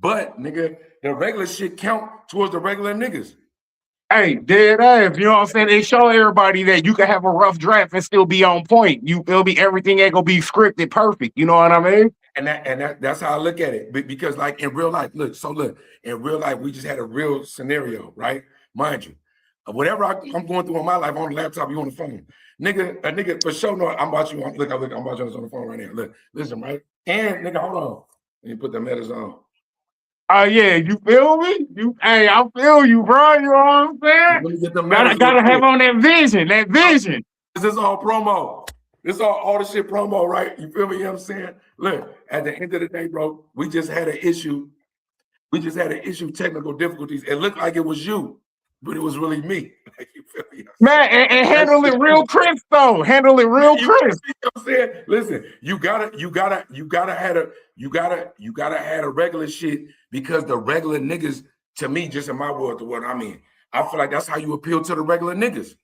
But nigga, the regular shit count towards the regular niggas. Hey, dead ass. You know what I'm saying? They show everybody that you can have a rough draft and still be on point. You feel me? Everything ain't gonna be scripted perfect. You know what I mean? And that's how I look at it. Because like in real life, look, in real life, we just had a real scenario, right? Mind you, whatever I'm going through in my life on the laptop, you on the phone. Nigga, a nigga for sure know I'm watching you. Look, I'm watching this on the phone right now. Look, listen, right? And nigga, hold on. Let me put the letters on. Oh yeah, you feel me? Hey, I feel you, bro. You know what I'm saying? Let me get the Gotta have on that vision, that vision. This is all promo. This all the shit promo, right? You feel me? You know what I'm saying? Look, at the end of the day, bro, we just had an issue. We just had an issue, technical difficulties. It looked like it was you, but it was really me. Like, you feel me? Man, and handle it real crisp though. Handle it real crisp. You know what I'm saying? Listen, you gotta have a regular shit because the regular niggas, to me, just in my world, the world I'm in, I feel like that's how you appeal to the regular niggas.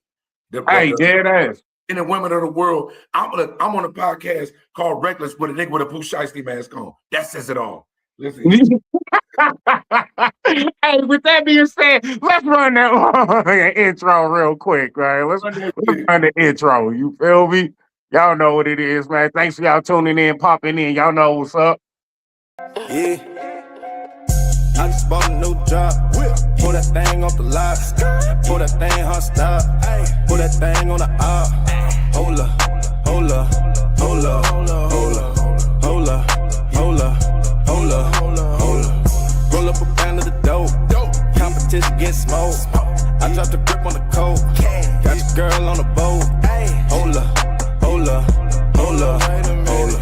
Hey, dead ass. And the women of the world, I'm on a podcast called Reckless with a nigga with a Pooh Shiesty mask on. That says it all. Listen. Hey, with that being said, let's run that intro real quick, right? Let's run the intro. You feel me? Y'all know what it is, man. Thanks for y'all tuning in, popping in. Y'all know what's up. Yeah. I just bought a new job. Pull that thing off the lot. Pull that thing hot stop. Pull that thing on the op. Hold up, hold up, hold up, hold up, hold up, hold up, hold up, hold up. Roll up a pound of the dope. Competition get smoked. I dropped the grip on the coat. Got your girl on the boat. Hold up, hold up, hold up, hold up,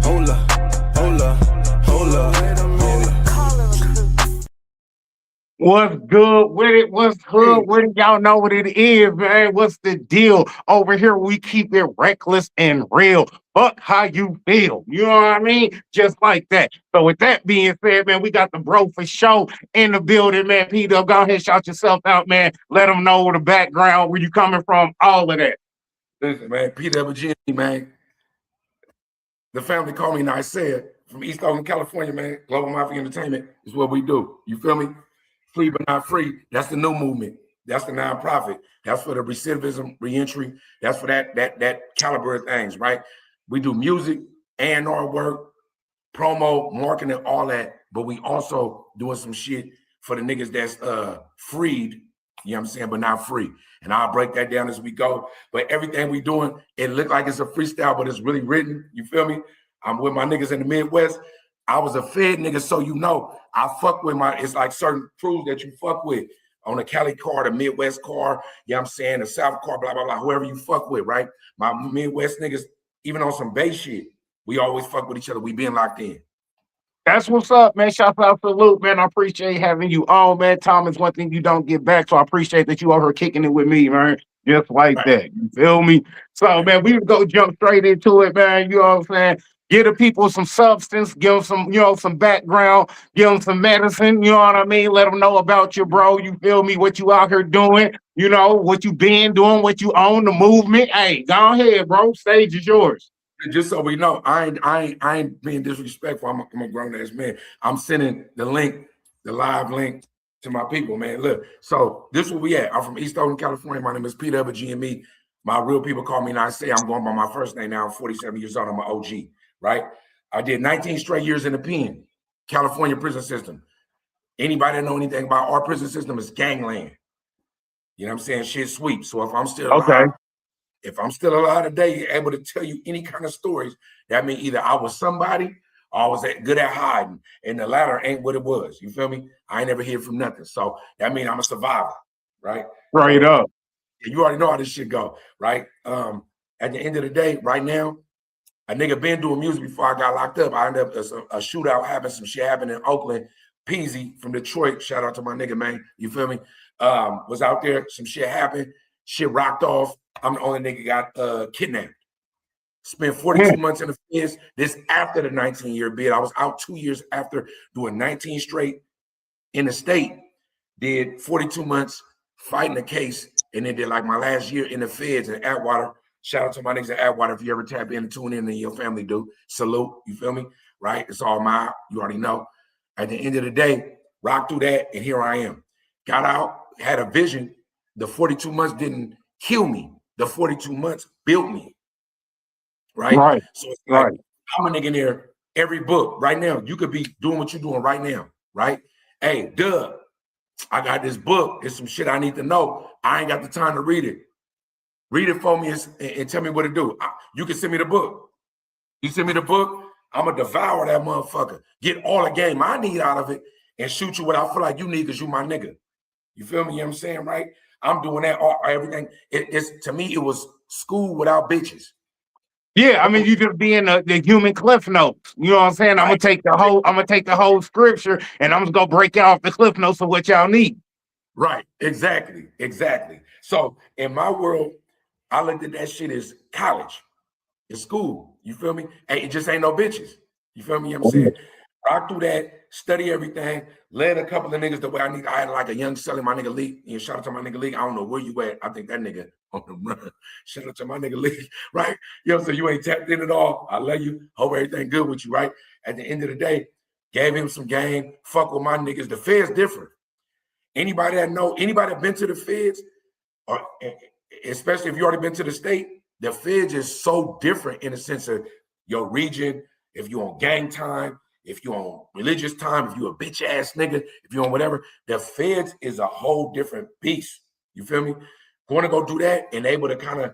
hold up, hold up, hold up, hold up. What's good with it? What's good with it? Y'all know what it is, man. What's the deal? Over here, we keep it reckless and real. Fuck how you feel. You know what I mean? Just like that. So with that being said, man, we got the bro for show in the building, man. Peter, go ahead, shout yourself out, man. Let them know the background, where you coming from, all of that. Listen, man, Peter Jimmy, man. The family call me Nicaea from East Oakland, California, man. Global Mafia Entertainment is what we do. You feel me? Free but not free. That's the new movement. That's the nonprofit. That's for the recidivism, reentry. That's for that caliber of things, right? We do music, A&R work, promo, marketing, all that. But we also doing some shit for the niggas that's freed, you know what I'm saying, but not free. And I'll break that down as we go. But everything we doing, it look like it's a freestyle, but it's really written. You feel me? I'm with my niggas in the Midwest. I was a Fed nigga, so you know, I fuck with it's like certain crews that you fuck with on the Cali car, the Midwest car, you know what I'm saying, the South car, blah, blah, blah, whoever you fuck with, right? My Midwest niggas, even on some base shit, we always fuck with each other. We been locked in. That's what's up, man. Shout out to Luke, man. I appreciate having you on, man. Time is one thing you don't get back, so I appreciate that you over here kicking it with me, man. Just like that. You feel me? So, man, we would go jump straight into it, man. You know what I'm saying? Give the people some substance, give them some, some background, give them some medicine, you know what I mean? Let them know about you, bro. You feel me? What you out here doing, what you been doing, what you own, the movement. Hey, go ahead, bro. Stage is yours. Just so we know, I ain't being disrespectful. I'm a grown ass man. I'm sending the live link to my people, man. Look, so this is where we at. I'm from East Oakland, California. My name is Peter GME. My real people call me Nicaea. I'm going by my first name now. I'm 47 years old. I'm an OG, right? I did 19 straight years in the pen, California prison system. Anybody that know anything about our prison system is gangland. You know what I'm saying? Shit sweep. So if I'm still alive, if I'm still alive today, able to tell you any kind of stories, that means either I was somebody or I was good at hiding. And the latter ain't what it was. You feel me? I ain't never heard from nothing. So that means I'm a survivor, right? Right up. You already know how this shit go, right? At the end of the day, right now, a nigga been doing music before I got locked up. I ended up a shootout happened, some shit happened in Oakland. Peasy from Detroit, shout out to my nigga, man. You feel me? Was out there, some shit happened, shit rocked off. I'm the only nigga got kidnapped. Spent 42 months in the feds. This after the 19-year bid. I was out 2 years after doing 19 straight in the state. Did 42 months fighting the case, and then did like my last year in the feds in Atwater. Shout out to my niggas at Atwater. If you ever tap in and tune in and your family do, salute. You feel me? Right? It's all mine. You already know. At the end of the day, rocked through that, and here I am. Got out, had a vision. The 42 months didn't kill me. The 42 months built me. Right? Right. So it's like, Right. I'm a nigga in there every book right now. You could be doing what you're doing right now, right? Hey, Doug, I got this book. There's some shit I need to know. I ain't got the time to read it. Read it for me and tell me what to do. You can send me the book. You send me the book, I'm going to devour that motherfucker. Get all the game I need out of it and shoot you what I feel like you need because you my nigga. You feel me? You know what I'm saying, right? I'm doing that, everything. To me, it was school without bitches. Yeah, I mean, you just being the human cliff notes. You know what I'm saying? I'm gonna take the whole scripture and I'm just gonna break out the cliff notes of what y'all need. Right. Exactly. So in my world, I looked at that shit as college. It's school. You feel me? Hey, it just ain't no bitches. You feel me? You know what I'm saying? Rock through that, study everything, led a couple of niggas the way I need. I had like a young selling my nigga Lee. You know, shout out to my nigga Lee. I don't know where you at. I think that nigga on the run. Shout out to my nigga Lee, right? You know what I'm saying? You ain't tapped in at all. I love you. Hope everything good with you, right? At the end of the day, gave him some game. Fuck with my niggas. The Fed's different. Anybody that been to the Feds, or especially if you already been to the state, the Feds is so different in the sense of your region. If you're on gang time, if you're on religious time, if you're a bitch ass nigga, if you're on whatever, the Feds is a whole different beast. You feel me? Going to go do that and able to kind of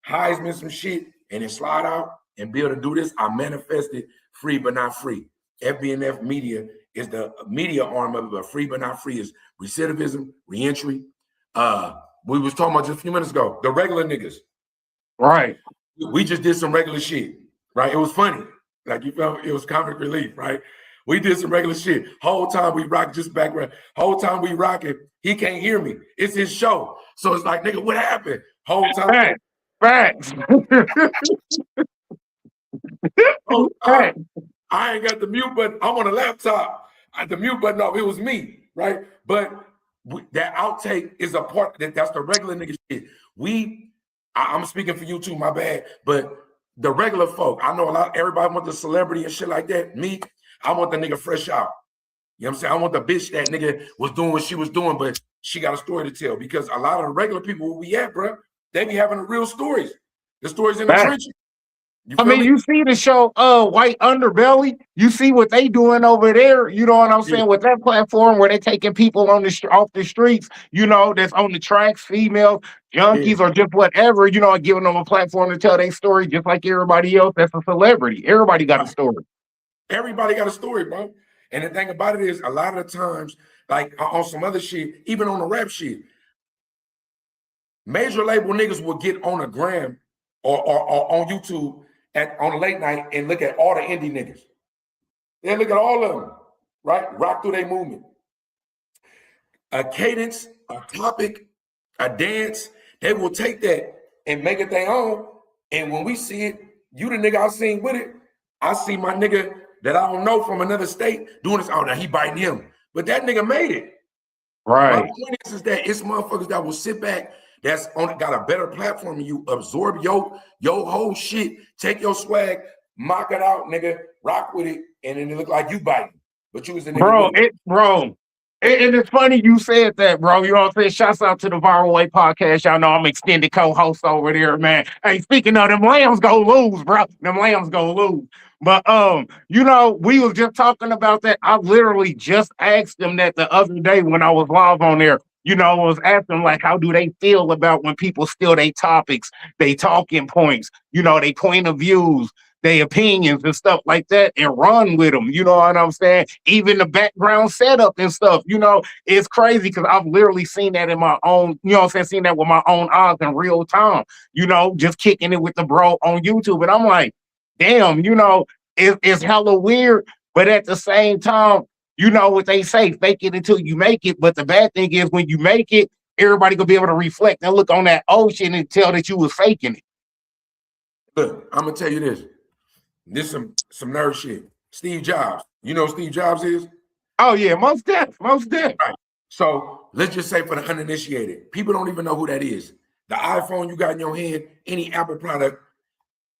Heisman some shit and then slide out and be able to do this. I manifested free but not free. FBNF Media is the media arm of it, but free but not free is recidivism, reentry. We was talking about just a few minutes ago, the regular niggas. Right. We just did some regular shit, right? It was funny. Like, you feel me? It was comic relief, right? We did some regular shit. Whole time we rock, just background. Whole time we rocking, he can't hear me. It's his show. So it's like, nigga, what happened? Whole time. Facts. Whole time, I ain't got the mute button. I'm on a laptop. I had the mute button off. It was me, right? But that outtake is a part that's the regular nigga shit. I'm speaking for you too, my bad. But the regular folk, I know everybody want the celebrity and shit like that. Me, I want the nigga fresh out. You know what I'm saying? I want the bitch that nigga was doing what she was doing, but she got a story to tell. Because a lot of the regular people where we at, bro, they be having the real stories. The stories in the trenches. You see the show White Underbelly. You see what they doing over there. You know what I'm saying? With that platform where they taking people on off the streets, you know, that's on the tracks, female junkies or just whatever, you know, and giving them a platform to tell their story just like everybody else that's a celebrity. Everybody got a story. Everybody got a story, bro. And the thing about it is, a lot of the times, like on some other shit, even on the rap shit, major label niggas will get on a gram or on YouTube on a late night and look at all the indie niggas. They look at all of them, right? Rock through their movement. A cadence, a topic, a dance, they will take that and make it their own. And when we see it, you the nigga I seen with it, I see my nigga that I don't know from another state doing this. Oh, now he biting him. But that nigga made it. Right. My point is that it's motherfuckers that will sit back that's got a better platform than you, absorb your whole shit, take your swag, mock it out, nigga, rock with it, and then it look like you biting. But you was the nigga. And it's funny you said that, bro. You know what I'm saying? Shouts out to the Viral Way podcast. Y'all know I'm extended co-host over there, man. Hey, speaking of them lambs go lose, bro. Them lambs go lose. But you know, we was just talking about that. I literally just asked them that the other day when I was live on there. You know, I was asking like, how do they feel about when people steal their topics, they talking points, you know, they point of views, their opinions and stuff like that and run with them. You know what I'm saying? Even the background setup and stuff, you know, it's crazy because I've literally seen that in my own, you know what I'm saying, seen that with my own eyes in real time, you know, just kicking it with the bro on YouTube. And I'm like, damn, you know, it's hella weird. But at the same time, you know what they say, fake it until you make it. But the bad thing is when you make it, everybody gonna be able to reflect and look on that ocean and tell that you was faking it. Look, I'm gonna tell you this. This some nerd shit. Steve Jobs. You know who Steve Jobs is? Oh yeah, most deaf. Right. So let's just say for the uninitiated, people don't even know who that is. The iPhone you got in your hand, any Apple product,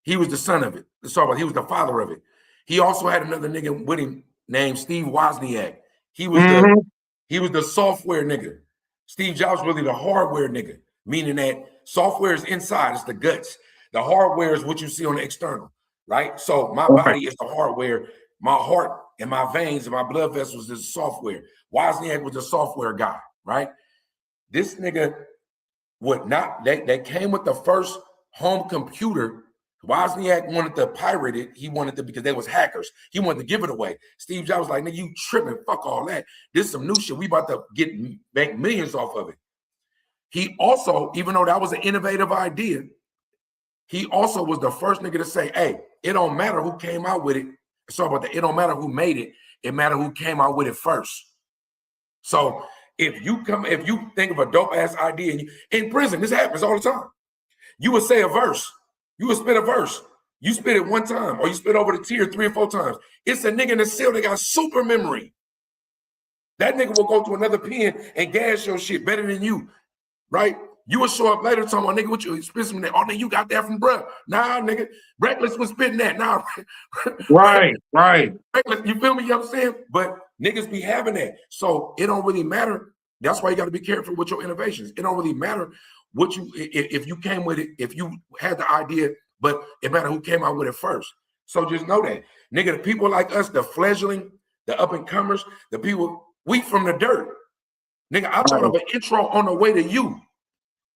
he was the son of it. He was the father of it. He also had another nigga with him named Steve Wozniak. He was the software nigga. Steve Jobs really the hardware nigga, meaning that software is inside, it's the guts. The hardware is what you see on the external, right? So my body is the hardware. My heart and my veins and my blood vessels is software. Wozniak was the software guy, right? This nigga would not, that came with the first home computer. Wozniak wanted to pirate it. He wanted to, because they was hackers. He wanted to give it away. Steve Jobs was like, nigga, you tripping, fuck all that. This is some new shit. We about to make millions off of it. He also, even though that was an innovative idea, he also was the first nigga to say, hey, it don't matter who came out with it. Sorry about that. It don't matter who made it. It matter who came out with it first. So if you think of a dope ass idea, and in prison, this happens all the time. You would say a verse. You would spit a verse. You spit it one time, or you spit over the tier 3 or 4 times. It's a nigga in the cell that got super memory. That nigga will go to another pen and gas your shit better than you, right? You will show up later talking about, nigga, what you spit from that? Oh, nigga, you got that from bruh. Nah, nigga, Reckless was spitting that. Nah, right. Reckless, you feel me? You know what I'm saying? But niggas be having that. So it don't really matter. That's why you got to be careful with your innovations. It don't really matter what you, if you came with it, if you had the idea, but it matter who came out with it first. So just know that. Nigga, the people like us, the fledgling, the up-and-comers, the people, we from the dirt. Nigga, I thought of an intro on the way to you.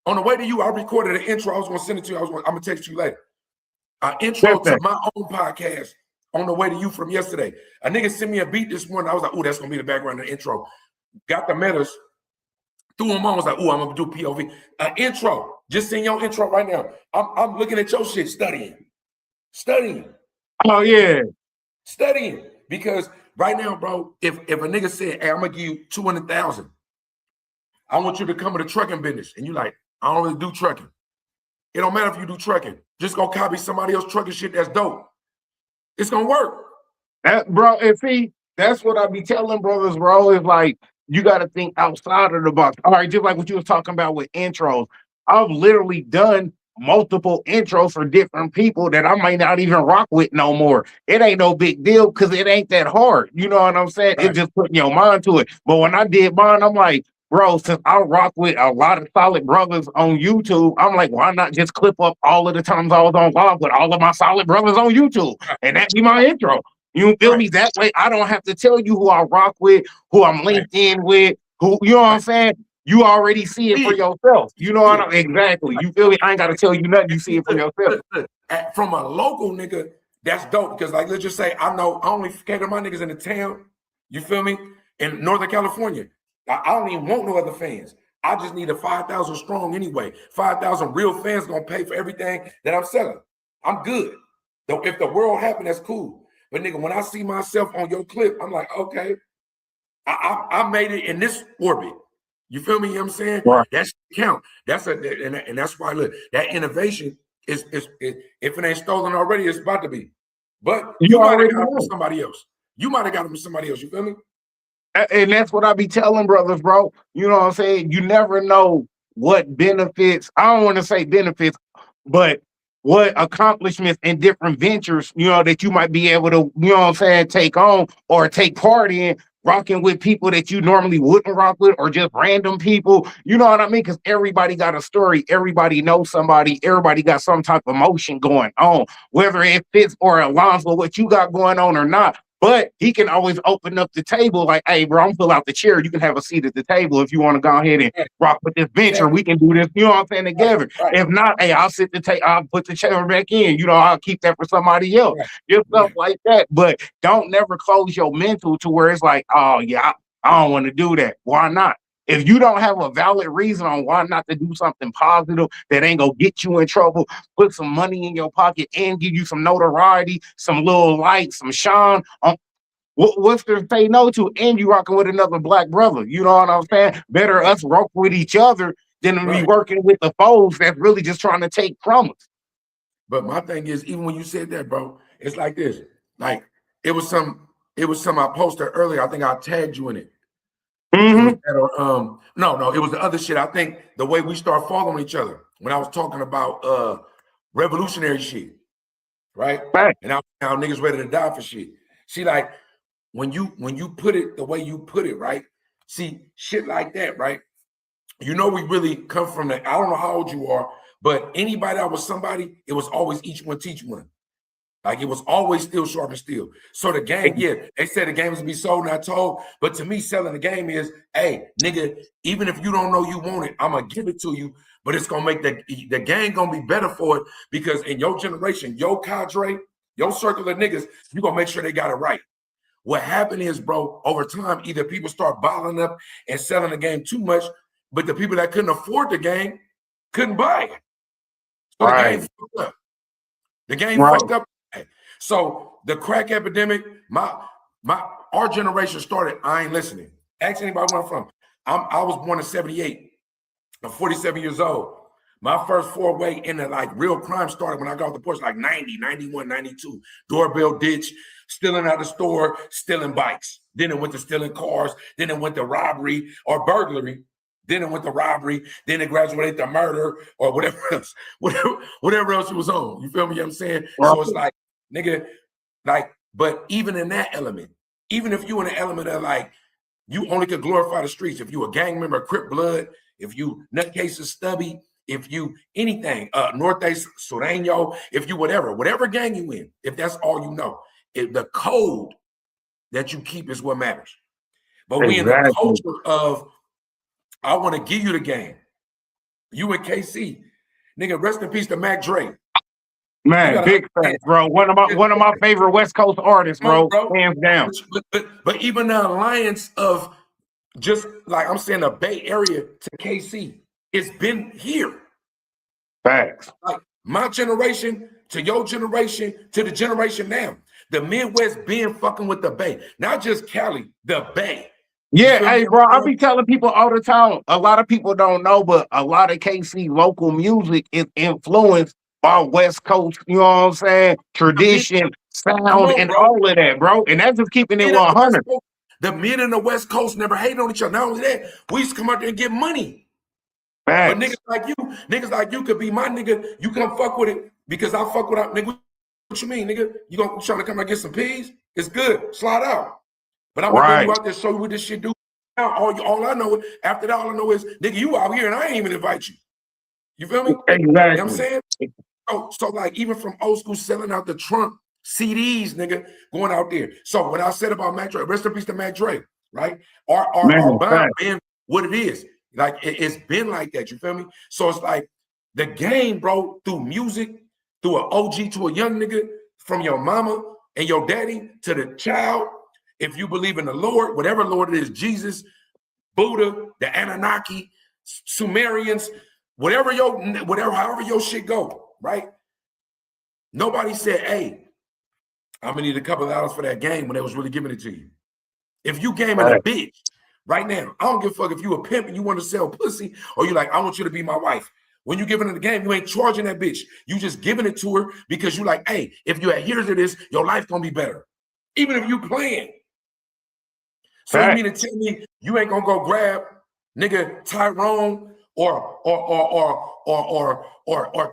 On the way to you, I recorded an intro. I was going to send it to you. I'm going to text you later. An intro to my own podcast on the way to you from yesterday. A nigga sent me a beat this morning. I was like, oh, that's going to be the background of the intro. Got the metas. Threw them on. I was like, oh, I'm going to do POV. An intro. Just send your intro right now. I'm looking at your shit, studying. Oh, yeah. Studying. Because right now, bro, if a nigga said, hey, I'm going to give you 200,000. I want you to come to the trucking business. And you like, I don't really do trucking. It don't matter if you do trucking. Just go copy somebody else trucking shit that's dope. It's gonna work. Bro, and see, that's what I be telling brothers, bro. Is like, you got to think outside of the box. All right, just like what you was talking about with intros. I've literally done multiple intros for different people that I might not even rock with no more. It ain't no big deal because it ain't that hard. You know what I'm saying? Right. It's just putting your mind to it. But when I did mine, I'm like, bro, since I rock with a lot of solid brothers on YouTube, I'm like, why not just clip up all of the times I was on live with all of my solid brothers on YouTube? And that be my intro. You feel me? That way I don't have to tell you who I rock with, who I'm linked in with, who, you know what I'm saying? You already see it for yourself. You know what I'm exactly. You feel me? I ain't got to tell you nothing. You see it for yourself. From a local nigga, that's dope. Because like, let's just say, I only cater my niggas in the town. You feel me? In Northern California. I don't even want no other fans. I just need a 5,000 strong anyway. 5,000 real fans gonna pay for everything that I'm selling. I'm good. Though if the world happened, that's cool. But nigga, when I see myself on your clip, I'm like, okay, I made it in this orbit. You feel me? You know what I'm saying? Right. That's count. And that's why look, that innovation is if it ain't stolen already, it's about to be. But you might have got it from somebody else. You feel me? And that's what I be telling brothers, bro. You know what I'm saying? You never know what benefits, I don't want to say benefits, but what accomplishments and different ventures, you know, that you might be able to, you know what I'm saying, take on or take part in, rocking with people that you normally wouldn't rock with or just random people. You know what I mean? Because everybody got a story. Everybody knows somebody. Everybody got some type of emotion going on, whether it fits or aligns with what you got going on or not. But he can always open up the table like, hey, bro, I'm pull out the chair. You can have a seat at the table if you want to go ahead and rock with this venture. We can do this, you know what I'm saying, together. Right. If not, hey, I'll put the chair back in. You know, I'll keep that for somebody else. Right. Just stuff like that. But don't never close your mental to where it's like, oh, yeah, I don't want to do that. Why not? If you don't have a valid reason on why not to do something positive that ain't gonna get you in trouble, put some money in your pocket and give you some notoriety, some little light, some shine on what's to say no to, and you rocking with another black brother. You know what I'm saying? Better us rock with each other than be working with the foes that's really just trying to take from us. But my thing is, even when you said that, bro, it's like this. Like it was some I posted earlier. I think I tagged you in it. No, it was the other shit. I think the way we start following each other when I was talking about revolutionary shit, right? And now niggas ready to die for shit. See, like when you put it the way you put it, right? See, shit like that, right? You know, we really come from the, I don't know how old you are, but anybody that was somebody, it was always each one teach one. Like it was always still sharp and steel. So the game, yeah, they said the game was to be sold, not told. But to me, selling the game is, hey, nigga, even if you don't know you want it, I'm gonna give it to you. But it's gonna make the game gonna be better for it because in your generation, your cadre, your circle of niggas, you gonna make sure they got it right. What happened is, bro, over time, either people start bottling up and selling the game too much, but the people that couldn't afford the game couldn't buy it. So the game fucked up. The game fucked up. So the crack epidemic, our generation started. I ain't listening. Ask anybody where I'm from. I was born in '78. I'm 47 years old. My first foray into like real crime started when I got off the porch, like 90, 91, 92. Doorbell ditch, stealing out of the store, stealing bikes. Then it went to stealing cars. Then it went to robbery or burglary. Then it went to robbery. Then it graduated to murder or whatever else. Whatever else it was on. You feel me? You know what I'm saying? So it's like, nigga, like, but even in that element, even if you in the element of like, you only could glorify the streets. If you a gang member, Crip Blood, if you nutcases Stubby, if you anything, Norte Sureño, if you whatever gang you in, if that's all you know, the code that you keep is what matters. But we in the culture of, I want to give you the game. You and KC, nigga, rest in peace to Mac Dre. Man, big fan, bro. One of my favorite West Coast artists, bro. Hands down. But even the alliance of just like I'm saying, the Bay Area to KC, it's been here. Facts. Like my generation to your generation to the generation now. The Midwest being fucking with the Bay, not just Cali, the Bay. Yeah, hey, bro, I be telling people all the time. A lot of people don't know, but a lot of KC local music is influenced by West Coast, you know what I'm saying? Tradition, sound, and all of that, bro. And that's just keeping it 100. The mid and the West Coast never hated on each other. Not only that, we used to come out there and get money. Facts. But niggas like you could be my nigga. You come fuck with it because I fuck with it. Nigga, what you mean, nigga? You gonna try to come and get some peas? It's good. Slide out. But I'm gonna bring you out there, show you what this shit do. Now, all I know, after that, all I know is, nigga, you out here and I ain't even invite you. You feel me? Exactly. You know what I'm saying? So like even from old school selling out the trunk CDs, nigga, going out there. So what I said about Mac Dre, rest in peace to Mac Dre, right? Our bond been what it is. Like it's been like that. You feel me? So it's like the game, bro, through music, through an OG to a young nigga, from your mama and your daddy to the child. If you believe in the Lord, whatever Lord it is, Jesus, Buddha, the Anunnaki, Sumerians, however your shit go. Right? Nobody said, hey, I'm gonna need a couple of dollars for that game when they was really giving it to you. If you gaming a bitch right now, I don't give a fuck if you a pimp and you want to sell pussy or you like, I want you to be my wife. When you giving her the game, you ain't charging that bitch. You just giving it to her because you like, hey, if you adhere to this, your life gonna be better. Even if you playing. So you mean to tell me you ain't gonna go grab nigga Tyrone or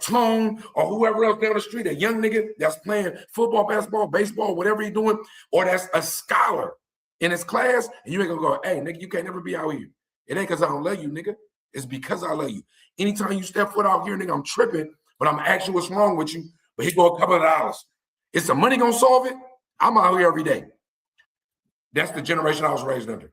Tone or whoever else down the street, a young nigga that's playing football, basketball, baseball, whatever he's doing, or that's a scholar in his class, and you ain't gonna go, hey, nigga, you can't never be out here. It ain't because I don't love you, nigga. It's because I love you. Anytime you step foot out here, nigga, I'm tripping, but I'm asking what's wrong with you. But here go a couple of dollars. Is the money gonna solve it? I'm out here every day. That's the generation I was raised under.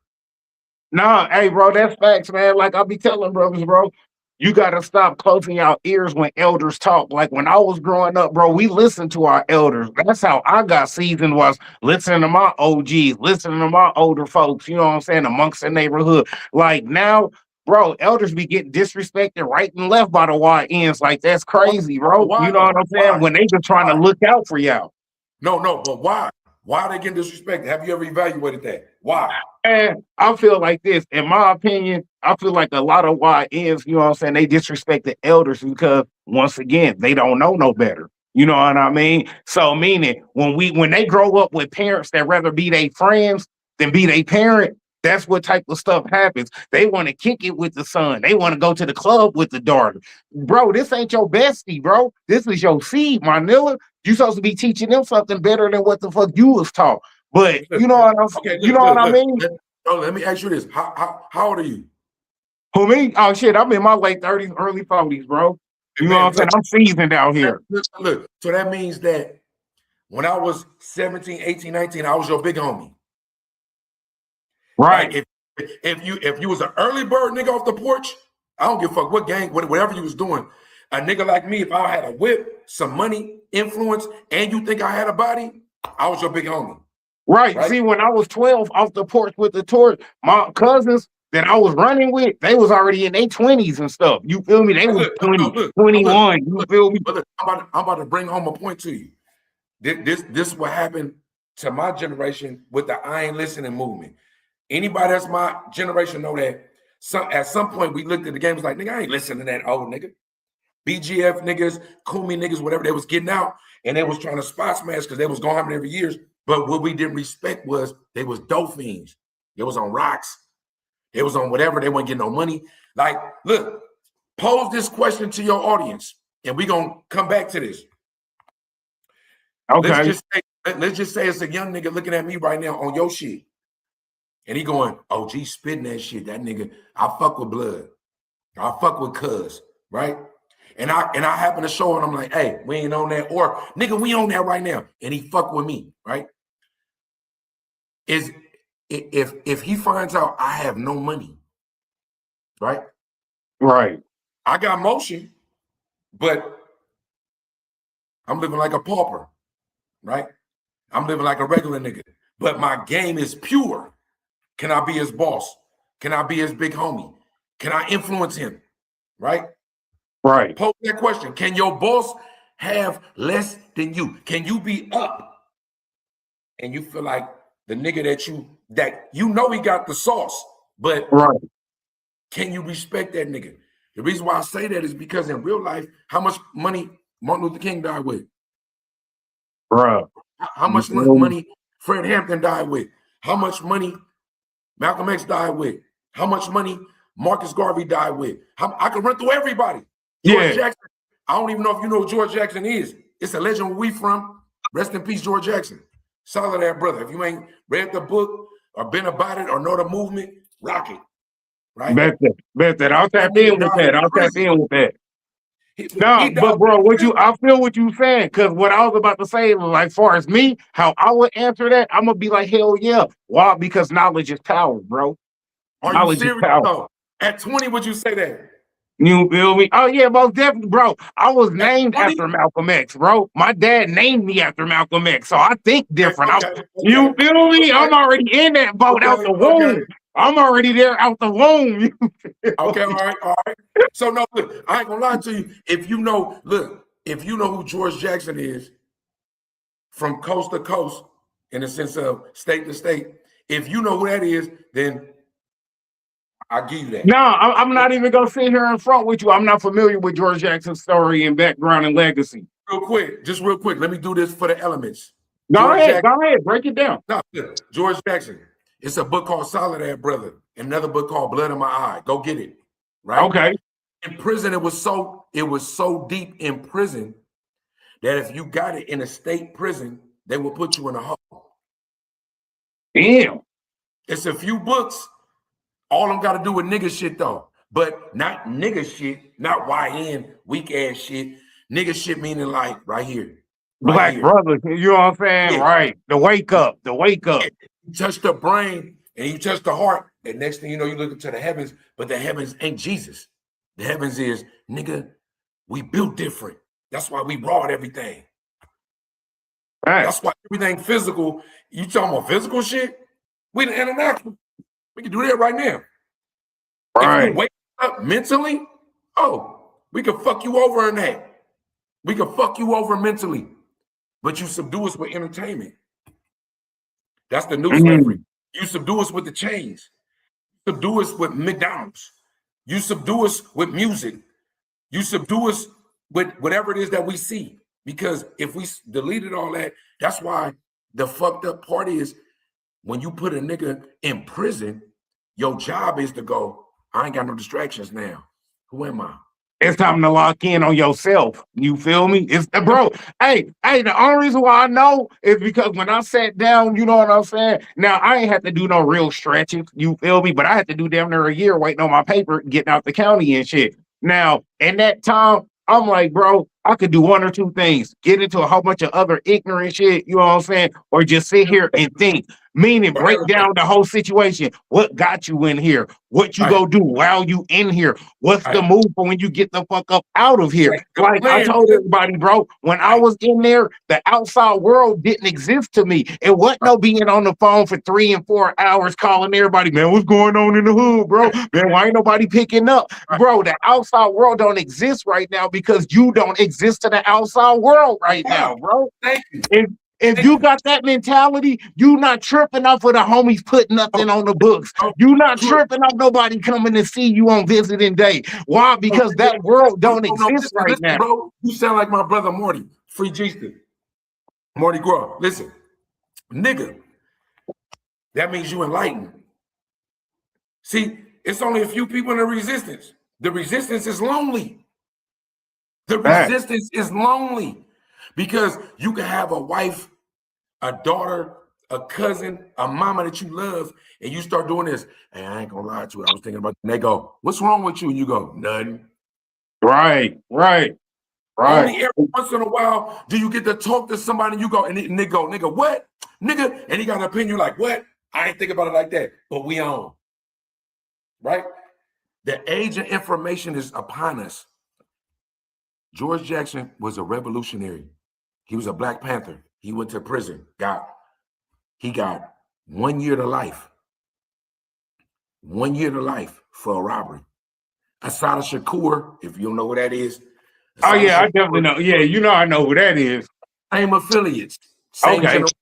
Nah, hey, bro, that's facts, man. Like I be telling brothers, bro, you got to stop closing your ears when elders talk. Like when I was growing up, bro, we listened to our elders. That's how I got seasoned, was listening to my OGs, listening to my older folks, you know what I'm saying, amongst the neighborhood. Like now, bro, elders be getting disrespected right and left by the YNs. Like that's crazy, bro. Why? You know what I'm saying? Why? When they just trying to look out for y'all. No, but why? Why are they getting disrespected? Have you ever evaluated that? Why? And I feel like this, in my opinion, I feel like a lot of YNs, you know what I'm saying, they disrespect the elders because, once again, they don't know no better. You know what I mean? So meaning, when they grow up with parents that rather be their friends than be their parent, that's what type of stuff happens. They want to kick it with the son. They want to go to the club with the daughter. Bro, this ain't your bestie, bro. This is your seed, my nigga. You supposed to be teaching them something better than what the fuck you was taught. But you know what I'm Okay, you know what I mean? Let me ask you this. How old are you? Who me? Oh shit, I'm in my late 30s, early 40s, bro. You know Man, what I'm saying? I'm seasoned out here. Look, so that means that when I was 17, 18, 19, I was your big homie. Right. Like if you was an early bird nigga off the porch, I don't give a fuck what gang, whatever you was doing. A nigga like me, if I had a whip, some money, influence, and you think I had a body, I was your big homie. Right. See, when I was 12 off the porch with the torch, my cousins that I was running with, they was already in their 20s and stuff. You feel me? They was 20, 21. You feel me? But look, I'm about to bring home a point to you. This what happened to my generation with the I ain't listening movement. Anybody that's my generation know that at some point we looked at the game, was like, nigga, I ain't listening to that old nigga. BGF niggas, Kumi niggas, whatever, they was getting out and they was trying to spot smash because they was going happen every years. But what we didn't respect was they was dope fiends. They was on rocks. They was on whatever. They wasn't getting no money. Like, look, pose this question to your audience and we gonna come back to this. Okay. Let's just say it's a young nigga looking at me right now on your shit. And he going, oh, G spitting that shit. That nigga, I fuck with blood. I fuck with cuz, right? And I happen to show it. I'm like, hey, we ain't on that. Or nigga, we on that right now. And he fuck with me, right? If he finds out I have no money, right? Right. I got motion, but I'm living like a pauper, right? I'm living like a regular nigga, but my game is pure. Can I be his boss? Can I be his big homie? Can I influence him, right? Right. Pose that question. Can your boss have less than you? Can you be up and you feel like the nigga that you know he got the sauce, but right. Can you respect that nigga? The reason why I say that is because in real life, how much money Martin Luther King died with? Bro. How much money Fred Hampton died with? How much money Malcolm X died with? How much money Marcus Garvey died with? I can run through everybody. George Jackson. I don't even know if you know who George Jackson is. It's a legend where we from. Rest in peace, George Jackson. Solid ass brother. If you ain't read the book or been about it or know the movement, rock it. Right? Bet that. I'll tap in with that. No, but bro, I feel what you saying, because what I was about to say was like, far as me, how I would answer that, I'm gonna be like, hell yeah. Why? Because knowledge is power, bro. Are you serious? Though? At 20, would you say that? You feel me? Oh yeah, most definitely, bro. I was named after Malcolm X, bro. My dad named me after Malcolm X, so I think different. You feel me? I'm already in that boat out the womb. I'm already there out the womb. Okay, all right. So no, look, I ain't gonna lie to you. If you know who George Jackson is from coast to coast, in the sense of state to state, if you know who that is, then I'll give you that. No, I'm not even gonna sit here in front with you. I'm not familiar with George Jackson's story and background and legacy. Real quick, let me do this for the elements. Go ahead, break it down. No, George Jackson. It's a book called Solid Ass Brother. Another book called Blood in My Eye. Go get it. Right? Okay. In prison, it was so deep in prison that if you got it in a state prison, they will put you in a hole. Damn. It's a few books. All of them got to do with nigga shit though. But not nigga shit, not YN, weak ass shit. Nigga shit meaning like right here. Black brother, you know what I'm saying? Yeah. Right. The wake up. Yeah. You touch the brain and you touch the heart. And next thing you know, you look into the heavens, but the heavens ain't Jesus. The heavens is, nigga, we built different. That's why we brought everything. Right. That's why everything physical, you talking about physical shit? We the international. We can do that right now. Right. If you wake up mentally, we can fuck you over in that. We can fuck you over mentally. But you subdue us with entertainment. That's the new slavery. You subdue us with the chains. You subdue us with McDonald's. You subdue us with music. You subdue us with whatever it is that we see. Because if we deleted all that, that's why the fucked up part is when you put a nigga in prison, your job is to go, I ain't got no distractions now. Who am I? It's time to lock in on yourself. You feel me? It's bro. Hey, the only reason why I know is because when I sat down, you know what I'm saying? Now I ain't had to do no real stretches, you feel me? But I had to do damn near a year waiting on my paper, getting out the county and shit. Now, in that time, I'm like, bro, I could do one or two things. Get into a whole bunch of other ignorant shit, you know what I'm saying? Or just sit here and think. Meaning break down the whole situation. What got you in here? What you Right. go do while you in here? What's the Right. move for when you get the fuck up out of here? Right. The Like I plan, told nigga. everybody, bro, when I was in there, the outside world didn't exist to me. It wasn't no being on the phone for 3 and 4 hours calling everybody, man, what's going on in the hood, bro? Man, why ain't nobody picking up? Right. Bro, the outside world don't exist right now because you don't exist to the outside world right now, bro. Thank you. If you got that mentality, you not tripping off of the homies putting nothing on the books. Oh, You not true. tripping off nobody coming to see you on visiting day. Why? Because that world don't exist right listen, now. bro. You sound like my brother Morty, Free G-Stick. Morty Grow. Listen, nigga, that means you enlightened. See, it's only a few people in the resistance. The resistance is lonely. The Right. resistance is lonely because you can have a wife, a daughter, a cousin, a mama that you love, and you start doing this. Hey, I ain't gonna lie to you. I was thinking about, and they go, what's wrong with you? And you go, nothing. Right. Only every once in a while do you get to talk to somebody and you go, and they go, nigga, what? Nigga, and he got an opinion like, what? I ain't think about it like that, but we on. Right? The age of information is upon us. George Jackson was a revolutionary. He was a Black Panther. He went to prison, he got 1 year to life. 1 year to life for a robbery. Assata Shakur, if you don't know what that is. Oh yeah, I Assata definitely Shakur, know. Yeah, you know I know who that is. Same affiliates, same Okay. generation.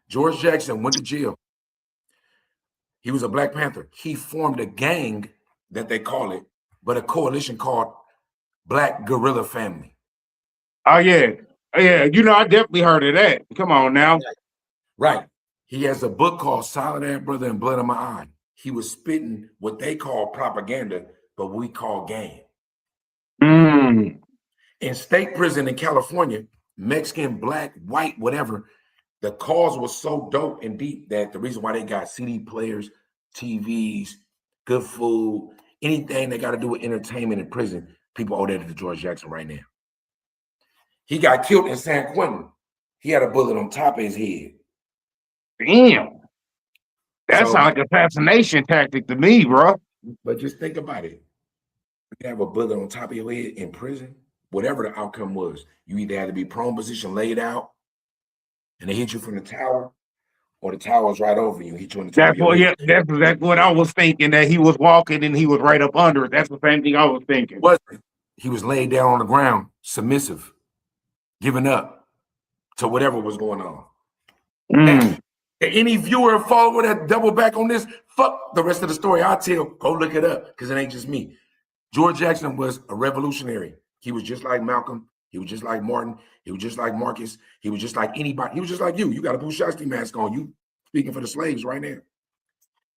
George Jackson went to jail. He was a Black Panther. He formed a gang that they call it, but a coalition called Black Guerrilla Family. Oh yeah. Yeah, you know, I definitely heard of that. Come on now. Right. He has a book called Solid Air Brother and Blood on My Eye. He was spitting what they call propaganda, but we call game. Mm. In state prison in California, Mexican, Black, white, whatever, the cause was so dope and deep that the reason why they got CD players, TVs, good food, anything that got to do with entertainment in prison, people owe that to George Jackson right now. He got killed in San Quentin. He had a bullet on top of his head. Damn. That So- sounds like a assassination tactic to me, bro. But just think about it. You have a bullet on top of your head in prison, whatever the outcome was, you either had to be prone position, laid out, and they hit you from the tower, or the tower's right over you, hit you on the top That's of your what, head. yeah, that's exactly what I was thinking, that he was walking and he was right up under it. That's the same thing I was thinking. Wasn't. He was laid down on the ground, submissive, giving up to whatever was going on. Mm. Any viewer or follower that double back on this, fuck the rest of the story I'll tell. Go look it up, because it ain't just me. George Jackson was a revolutionary. He was just like Malcolm. He was just like Martin. He was just like Marcus. He was just like anybody. He was just like you. You got a Bouchasty mask on. You speaking for the slaves right now.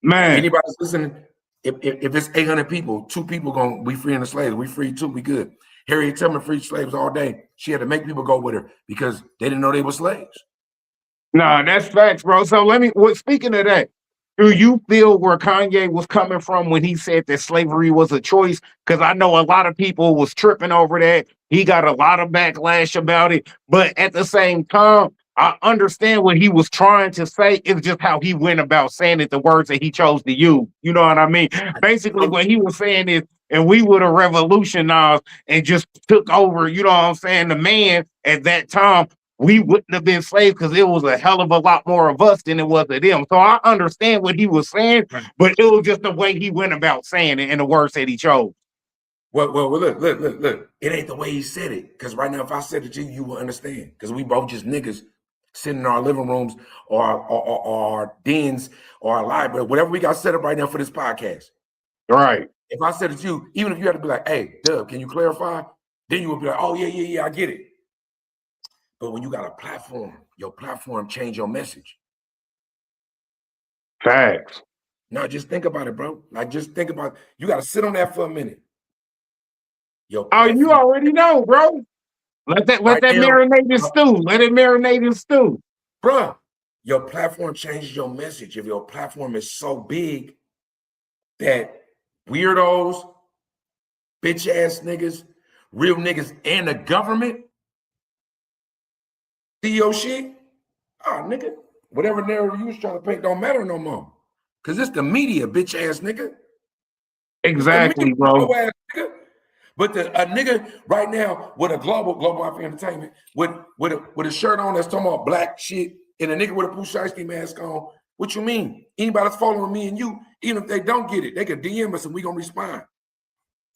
Man, Anybody's listening, if it's 800 people, 2 people going, we freeing the slaves. We free too, we good. Harriet Tubman freed slaves all day. She had to make people go with her because they didn't know they were slaves. nah, that's facts, bro. So speaking of that, do you feel where Kanye was coming from when he said that slavery was a choice? Because I know a lot of people was tripping over that. He got a lot of backlash about it. But at the same time, I understand what he was trying to say. It's just how he went about saying it, the words that he chose to use. You know what I mean? Basically, what he was saying is, and we would have revolutionized and just took over, you know what I'm saying, the man at that time, we wouldn't have been slaves because it was a hell of a lot more of us than it was of them. So I understand what he was saying, but it was just the way he went about saying it and the words that he chose. Well, look. It ain't the way he said it. Because right now, if I said it to you, you will understand. Because we both just niggas sitting in our living rooms or our dens or our library, whatever we got set up right now for this podcast. Right. If I said it to you, even if you had to be like, hey, Dub, can you clarify? Then you would be like, oh, yeah, I get it. But when you got a platform, your platform change your message. Facts. Now just think about it, bro. Like just think about it. You got to sit on that for a minute. Your Oh, you platform already know, bro. Let that right now, marinate and stew. Let it marinate and stew. bruh, your platform changes your message. If your platform is so big that weirdos, bitch ass niggas, real niggas, and the government see your shit, nigga, whatever narrative you was trying to paint don't matter no more. Cause it's the media, bitch ass nigga. It's the media, Exactly, bro. ass nigga. But a nigga right now with a global Mafia Entertainment with a shirt on that's talking about black shit and a nigga with a Pooh Shiesty mask on. What you mean? Anybody that's following me and you, even if they don't get it, they can DM us and we gonna respond.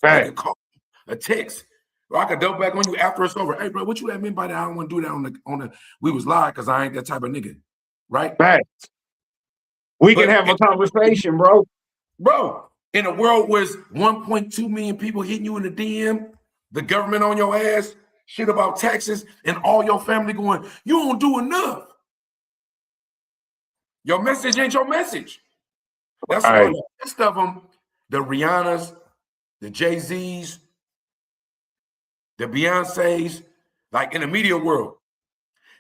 They can call a text. Or I could double back on you after it's over. Hey, bro, what you had meant by that? I don't want to do that on the we was live because I ain't that type of nigga. Right? Facts. We But can have a conversation, bro. Bro, in a world where it's 1.2 million people hitting you in the DM, the government on your ass, shit about taxes, and all your family going, you don't do enough. Your message ain't your message. That's why the rest of them, the Rihannas, the Jay-Z's, the Beyoncé's, like in the media world,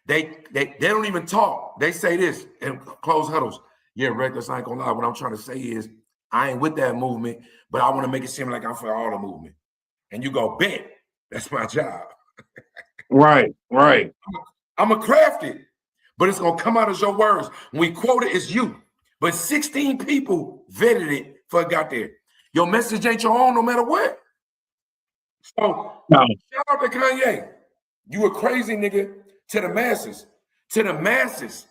they don't even talk. They say this in closed huddles. Yeah, Reckless, I ain't gonna lie. What I'm trying to say is I ain't with that movement, but I want to make it seem like I'm for all the movement. And you go, bet. That's my job. Right. I'm going to craft it, but it's going to come out as your words. When we quote it, it's you. But 16 people vetted it before it got there. Your message ain't your own no matter what. So shout out to Kanye. You a crazy nigga to the masses. To the masses.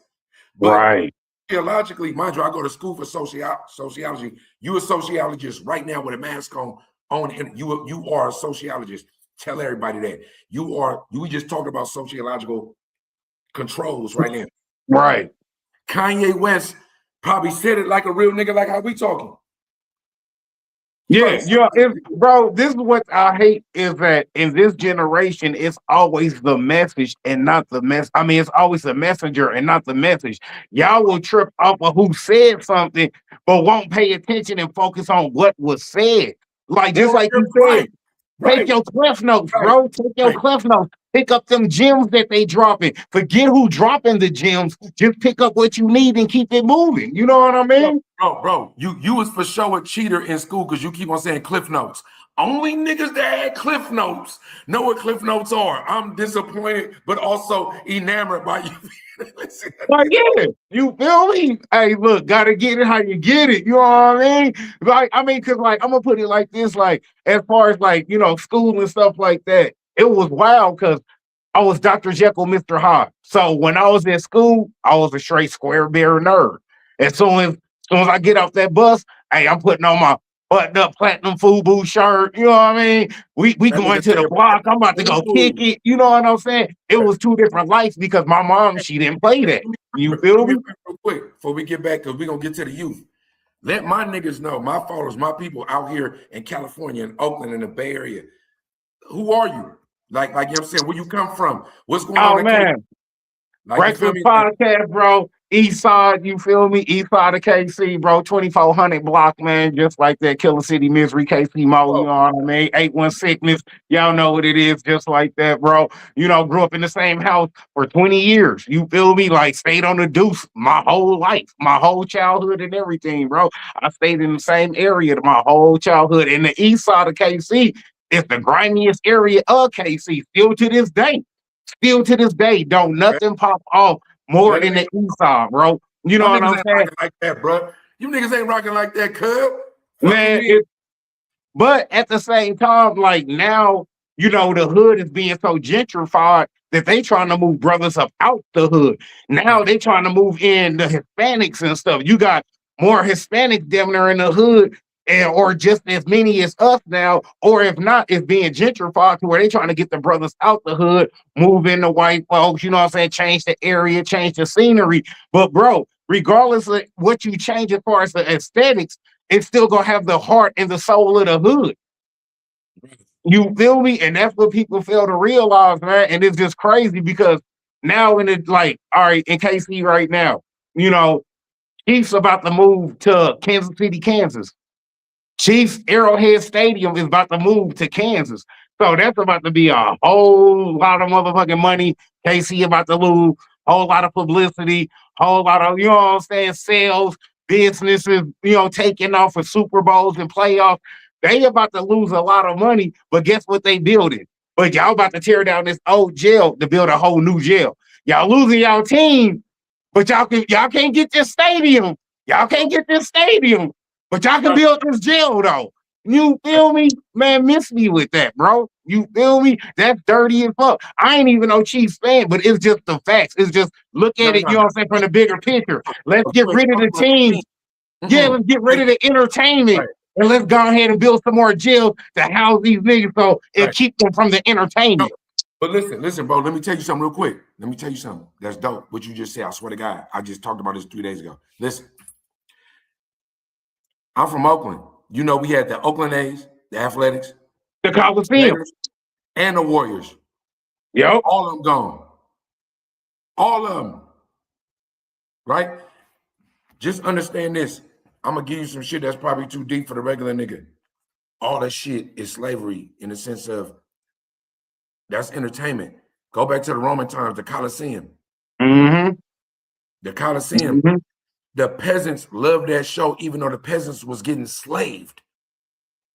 But theologically, mind you, I go to school for sociology. You a sociologist right now with a mask on, and you are a sociologist. Tell everybody that. We just talked about sociological controls right now. Right. Kanye West probably said it like a real nigga, like how we talking. Yeah, bro, this is what I hate is that in this generation, it's always the message and not the mess. I mean, it's always the messenger and not the message. Y'all will trip off of who said something, but won't pay attention and focus on what was said. Like, just like you said, take your cliff notes, bro. Take your cliff notes. Pick up them gems that they dropping. Forget who dropping the gems. Just pick up what you need and keep it moving. You know what I mean? Bro, you was for sure a cheater in school because you keep on saying cliff notes. Only niggas that had cliff notes know what cliff notes are. I'm disappointed, but also enamored by you. Like, yeah, you feel me? Hey, look, gotta get it how you get it. You know what I mean? Like, cause like I'm gonna put it like this, like as far as like, school and stuff like that, it was wild because I was Dr. Jekyll, Mr. Hyde. So when I was in school, I was a straight square bear nerd. As soon as I get off that bus, hey, I'm putting on my buttoned up platinum FUBU shirt. You know what I mean? We going to the block. I'm about to go kick it. You know what I'm saying? It was two different lives because my mom, she didn't play that. You feel me? Real quick, before we get back, because we're going to get to the youth. Let my niggas know, my followers, my people out here in California, in Oakland, in the Bay Area. Who are you? Like you know what I'm saying, where you come from? What's going on? Oh, man. Like, Breakfast Podcast, bro. East side, you feel me? East side of KC, bro. 2400 block, man. Just like that. Killer City Misery, KC Mo, you know what I mean? 81 Sickness. Y'all know what it is, just like that, bro. Grew up in the same house for 20 years. You feel me? Like, stayed on the deuce my whole life, my whole childhood and everything, bro. I stayed in the same area my whole childhood. In the east side of KC, it's the grimiest area of KC, still to this day. Still to this day, don't nothing pop off more than the east side, bro. You know what I'm saying? Like that, bro. You niggas ain't rocking like that, cuz. Man, but at the same time, like now, the hood is being so gentrified that they trying to move brothers up out the hood. Now they trying to move in the Hispanics and stuff. You got more Hispanics down there in the hood, or just as many as us now, or if not, it's being gentrified to where they trying to get the brothers out the hood, move in the white folks, you know what I'm saying, change the area, change the scenery. But bro, regardless of what you change as far as the aesthetics, it's still gonna have the heart and the soul of the hood. You feel me? And that's what people fail to realize, man. And it's just crazy because now in it, like, all right, in KC right now, Chiefs about to move to Kansas City, Kansas. Chiefs Arrowhead Stadium is about to move to Kansas. So that's about to be a whole lot of motherfucking money. KC about to lose, whole lot of publicity, whole lot of, you know what I'm saying, sales, businesses, taking off for Super Bowls and playoffs. They about to lose a lot of money, but guess what they building? But y'all about to tear down this old jail to build a whole new jail. Y'all losing y'all team, but y'all can't get this stadium. Y'all can't get this stadium, but y'all can build this jail though. You feel me? Man, miss me with that, bro. You feel me? That's dirty as fuck. I ain't even no Chiefs fan, but it's just the facts. It's just look at it, you know what I'm saying, from the bigger picture. Let's get rid of the teams. Yeah, let's get rid of the entertainment. Right. And let's go ahead and build some more jails to house these niggas so and keep them from the entertainment. But listen, bro, let me tell you something real quick. Let me tell you something. That's dope. What you just said, I swear to God. I just talked about this 3 days ago. Listen, I'm from Oakland. You know, we had the Oakland A's, the Athletics, the Coliseum, and the Warriors. Yep. All of them gone. All of them. Right? Just understand this. I'm going to give you some shit that's probably too deep for the regular nigga. All that shit is slavery in the sense of that's entertainment. Go back to the Roman times, the Coliseum. Mm-hmm. The Coliseum. Mm-hmm. The peasants loved that show, even though the peasants was getting slaved.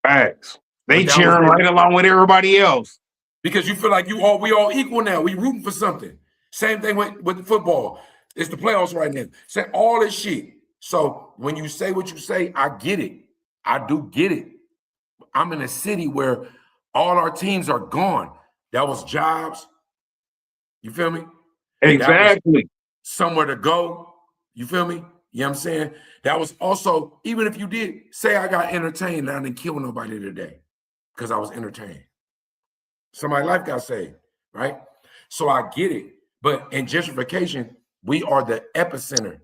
Facts. They cheering right along with everybody else. Because you feel like we all equal now. We rooting for something. Same thing with the football. It's the playoffs right now. Say all this shit. So when you say what you say, I get it. I do get it. I'm in a city where all our teams are gone. That was jobs. You feel me? Exactly. Somewhere to go. You feel me? You know what I'm saying? That was also, even if you did say I got entertained, I didn't kill nobody today because I was entertained. Somebody's life got saved, right? So I get it. But in gentrification, we are the epicenter.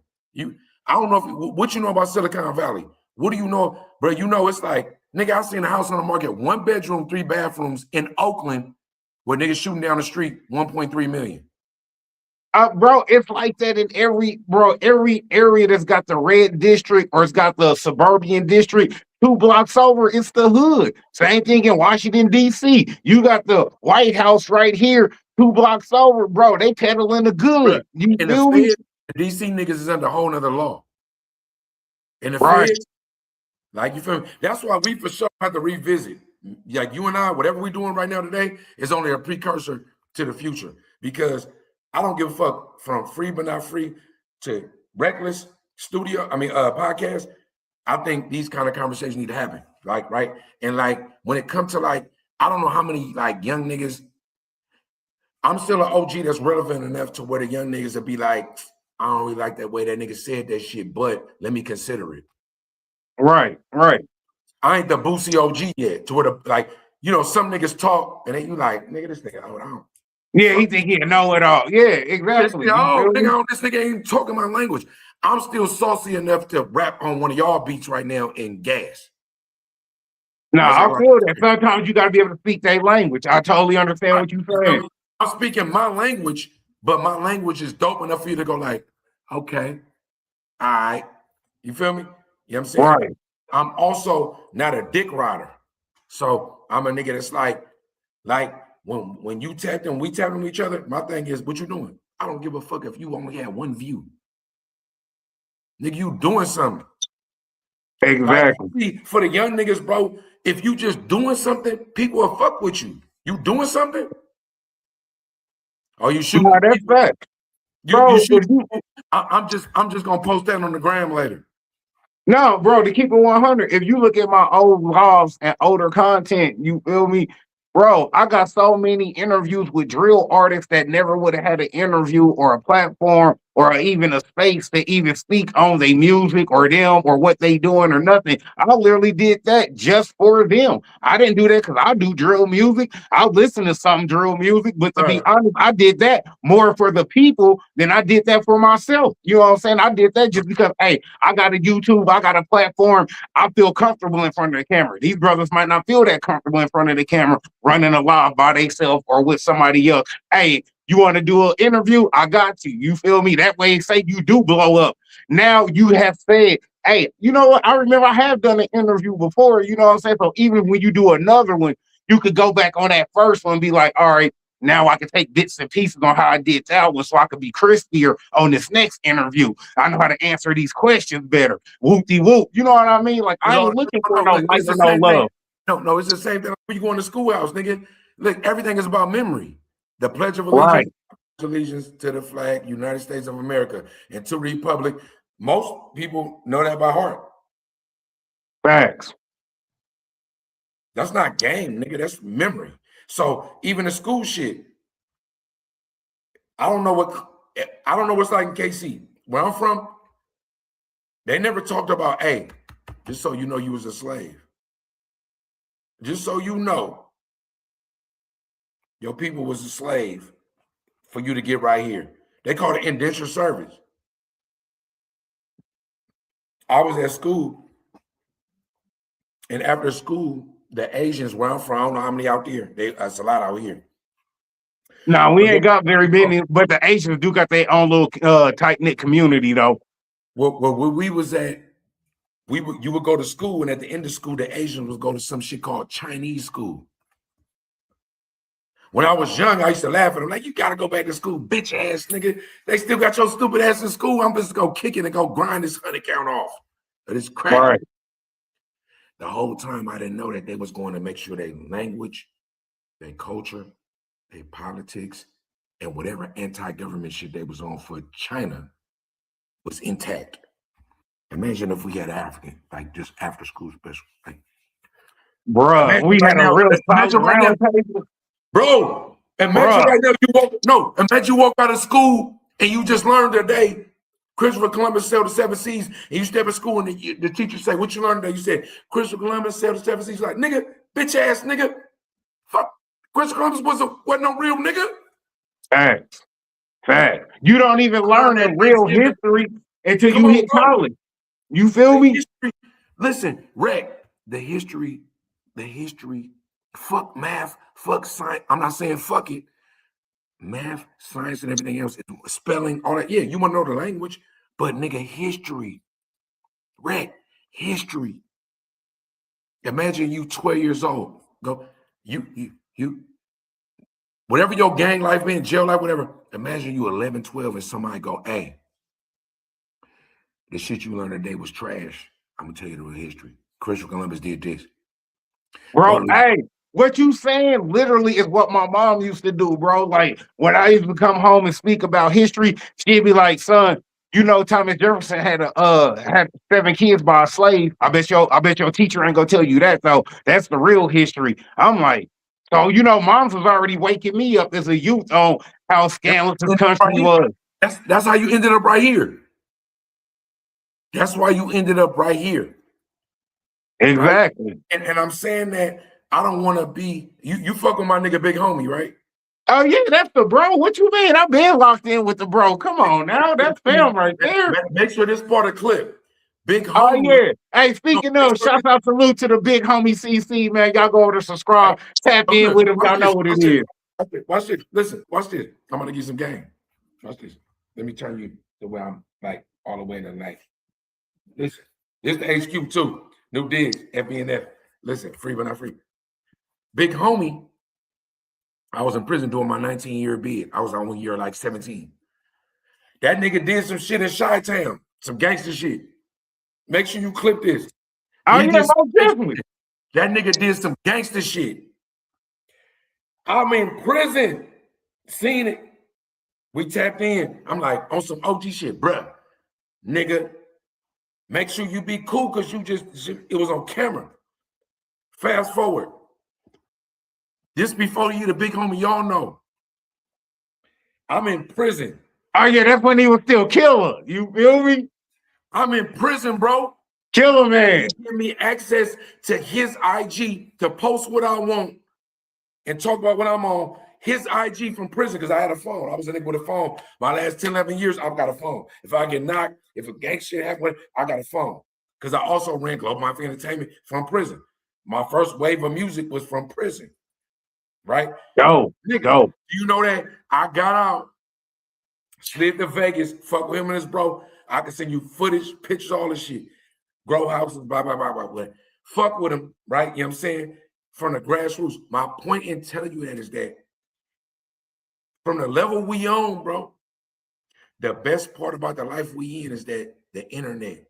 I don't know what you know about Silicon Valley. What do you know? Bro, you know it's like, nigga, I seen a house on the market, 1 bedroom, 3 bathrooms in Oakland where niggas shooting down the street, 1.3 million. Bro, it's like that in every area that's got the red district or it's got the suburban district. 2 blocks over, it's the hood. Same thing in Washington, D.C. You got the White House right here, 2 blocks over, bro. They peddling the good. You feel me? The D.C. niggas is under a whole nother law. And the right. Feds, like, you feel me? That's why we for sure have to revisit. Like you and I, whatever we're doing right now today is only a precursor to the future. Because I don't give a fuck from free but not free to reckless podcast. I think these kind of conversations need to happen. Like, right? And like when it comes to like, I don't know how many like young niggas, I'm still an OG that's relevant enough to where the young niggas will be like, I don't really like that way that nigga said that shit, but let me consider it. Right. I ain't the Boosie OG yet to where some niggas talk and then you like, nigga, this nigga, I don't. Yeah, he think he know it all. Yeah, exactly. This nigga ain't talking my language. I'm still saucy enough to rap on one of y'all beats right now in gas. No, I feel that. Sometimes you got to be able to speak their language. I totally understand what you're saying. I'm speaking my language, but my language is dope enough for you to go like, okay, all right. You feel me? You know what I'm saying? Right. I'm also not a dick rider. So I'm a nigga that's like when you tap them, we tap them each other. My thing is, what you doing? I don't give a fuck if you only had 1 view. Nigga, you doing something. Exactly. Like, for the young niggas, bro, if you just doing something, people will fuck with you. You doing something? Oh, you shooting? No, that's fact. You shoot. I'm just gonna post that on the gram later. No, bro, to keep it 100, if you look at my old vlogs and older content, you feel me? Bro, I got so many interviews with drill artists that never would have had an interview or a platform or even a space to even speak on their music or them or what they doing or nothing. I literally did that just for them. I didn't do that because I do drill music. I listen to some drill music, but to be honest, I did that more for the people than I did that for myself. You know what I'm saying? I did that just because, hey, I got a YouTube, I got a platform. I feel comfortable in front of the camera. These brothers might not feel that comfortable in front of the camera running a live by themselves or with somebody else. Hey, you want to do an interview? I got you. You feel me? That way, say you do blow up. Now you have said, hey, you know what? I remember I have done an interview before, you know what I'm saying? So even when you do another one, you could go back on that first one and be like, all right, now I can take bits and pieces on how I did that one so I could be crispier on this next interview. I know how to answer these questions better. Whoop-de-whoop. You know what I mean? Like, I ain't looking for no life or no love. No, it's the same thing when you go in the schoolhouse, nigga. Look, everything is about memory. The Pledge of Allegiance, Right. allegiance to the flag, United States of America, and to the republic. Most people know that by heart. Facts. That's not game, nigga. That's memory. So even the school shit, I don't know what's like in KC. Where I'm from, they never talked about, hey, just so you know you was a slave. Just so you know, your people was a slave for you to get right here. They call it indentured service. I was at school, and after school, the Asians where I'm from, I don't know how many out there. That's a lot out here. No, we ain't got very many, but the Asians do got their own little tight-knit community, though. Well, where we was at, you would go to school, and at the end of school, the Asians would go to some shit called Chinese school. When I was young, I used to laugh at them, like, you gotta go back to school, bitch ass nigga. They still got your stupid ass in school. I'm just gonna kick it and go grind this 100 count off. But it's crap. Right. The whole time I didn't know that they was going to make sure their language, their culture, their politics, and whatever anti-government shit they was on for China was intact. Imagine if we had African, like just after school special. Like, bruh, we had a real solid round table. Bro, imagine right now imagine you walk out of school and you just learned today Christopher Columbus sailed the 7 seas, and you step in school and the teacher say, what you learned today? You said, Christopher Columbus sailed the 7 seas. Like, nigga, bitch ass nigga. Fuck, Christopher Columbus wasn't no real nigga. Fact. You don't even learn the real history until you hit college. You feel me? Listen, Rec, the history, fuck math, fuck science. I'm not saying fuck it. Math, science, and everything else, spelling, all that. Yeah, you want to know the language, but nigga, history. Rec, history. Imagine you 12 years old. Go, you, whatever your gang life been, jail life, whatever. Imagine you 11, 12, and somebody go, hey, the shit you learned today was trash. I'm gonna tell you the real history. Christopher Columbus did this. Bro, hey, what you saying literally is what my mom used to do, bro. Like, when I used to come home and speak about history, she'd be like, son, you know Thomas Jefferson had 7 kids by a slave. I bet your teacher ain't gonna tell you that, though. That's the real history. I'm like, so, you know, moms was already waking me up as a youth on how scandalous this country was. That's how you ended up right here. That's why you ended up right here. Exactly. Right? And I'm saying that I don't want to be, you fuck with my nigga Big Homie, right? Oh, yeah, that's the bro. What you mean? I've been locked in with the bro. Come on now. That's film right there. Make sure this part of the clip. Big Homie. Oh, yeah. Hey, speaking of, shout out salute to the Big Homie CC, man. Y'all go over to subscribe. Tap in with him. Y'all know what it is. Watch this. Listen, watch this. I'm going to give you some game. Watch this. Let me turn you the way I'm like all the way to the night. Listen, this is the HQ2. New digs, FBNF. Listen, free but not free. Big Homie, I was in prison doing my 19-year bid. I was on 1 year, like 17. That nigga did some shit in Chi-Town, some gangster shit. Make sure you clip this. Oh, yeah, most definitely. That nigga did some gangster shit. I'm in prison. Seen it. We tapped in. I'm like, on some OG shit, bruh. Nigga, make sure you be cool because it was on camera. Fast forward. This before you, the Big Homie, y'all know. I'm in prison. Oh, yeah, that's when he was still killer. You feel me? I'm in prison, bro. Killer, man. Give me access to his IG to post what I want and talk about what I'm on. His IG from prison, because I had a phone. I was a nigga with a phone. My last 10, 11 years, I've got a phone. If I get knocked, if a gang shit happens, I got a phone. Because I also ran Global Mafia Entertainment from prison. My first wave of music was from prison. Right? Go. Do you know that I got out, slid to Vegas, fuck with him and his bro. I can send you footage, pictures, all this shit. Grow houses, blah, blah, blah, blah, blah. Fuck with him, right? You know what I'm saying? from the grassroots. My point in telling you that is that from the level we on, bro, the best part about the life we in is that the internet.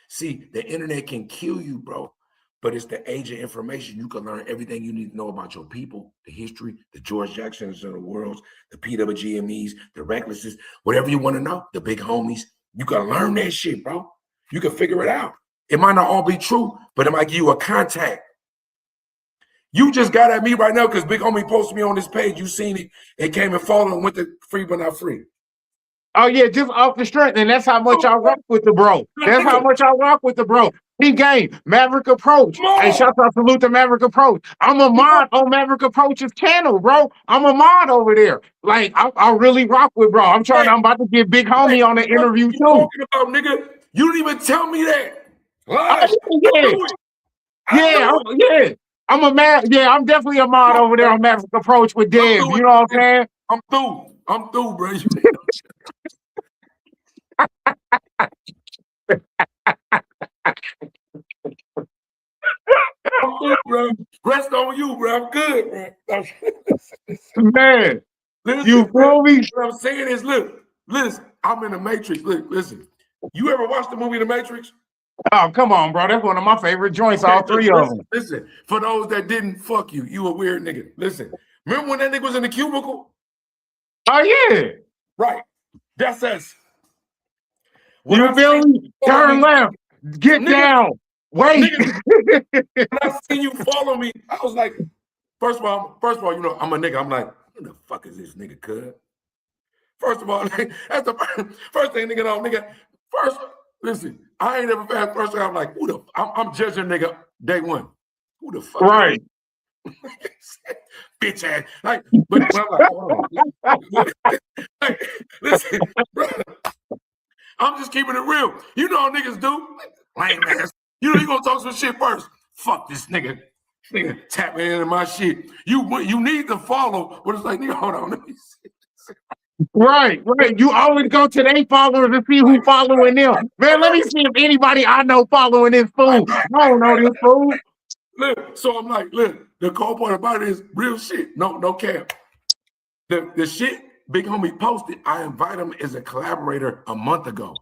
See, the internet can kill you, bro, but it's the age of information. You can learn everything you need to know about your people, the history, the George Jacksons of the world, the PWGMEs, the Recklesses, whatever you want to know, the big homies. You can learn that shit, bro. You can figure it out. It might not all be true, but it might give you a contact. You just got at me right now because Big Homie posted me on this page. You seen it. It came and followed and went to Free But Not Free. Oh yeah, just off the strength, and that's how much I rock with the bro. That's how much I rock with the bro. He game Maverick Approach. Hey, shout out, salute to Maverick Approach. I'm a mod on Maverick Approach's channel, bro. I'm a mod over there. Like I really rock with bro. I'm about to get Big Homie on the interview too. Talking about, nigga, you didn't even tell me that. Yeah. I'm a man. Yeah, I'm definitely a mod over there on Maverick Approach with Dev. You know what I'm saying? I'm through, bro. I'm through, bro. Rest on you, bro. I'm good, bro. Man, listen, you feel me? What I'm saying is, look, listen, I'm in the Matrix. Look, listen. You ever watched the movie The Matrix? Oh, come on, bro. That's one of my favorite joints, all three of them. Listen, for those that didn't, fuck you. You a weird nigga. Listen, remember when that nigga was in the cubicle? Oh, yeah. Right. That's us. You feel me? Turn left. Get down. Wait. When I seen you follow me, I was like, first of all, you know, I'm a nigga. I'm like, who the fuck is this nigga, cuz? First of all, like, that's the first thing nigga know, nigga. First, listen, I ain't ever fast. First thing I'm like, who the? I'm judging nigga day one. Who the fuck? Right. Bitch ass. Like, but I'm like, hold on. Like, listen, brother, I'm just keeping it real. You know how niggas do. Lame ass. You know you gonna talk some shit first. Fuck this nigga. This nigga tapping into my shit. You need to follow, but it's like, nigga, hold on. Let me see. Right. You always go to their followers and see who following them. Man, let me see if anybody I know following this fool. I don't know this fool. Look, so I'm like, look, the cold part about it is real shit. No cap. The shit Big Homie posted, I invited him as a collaborator a month ago.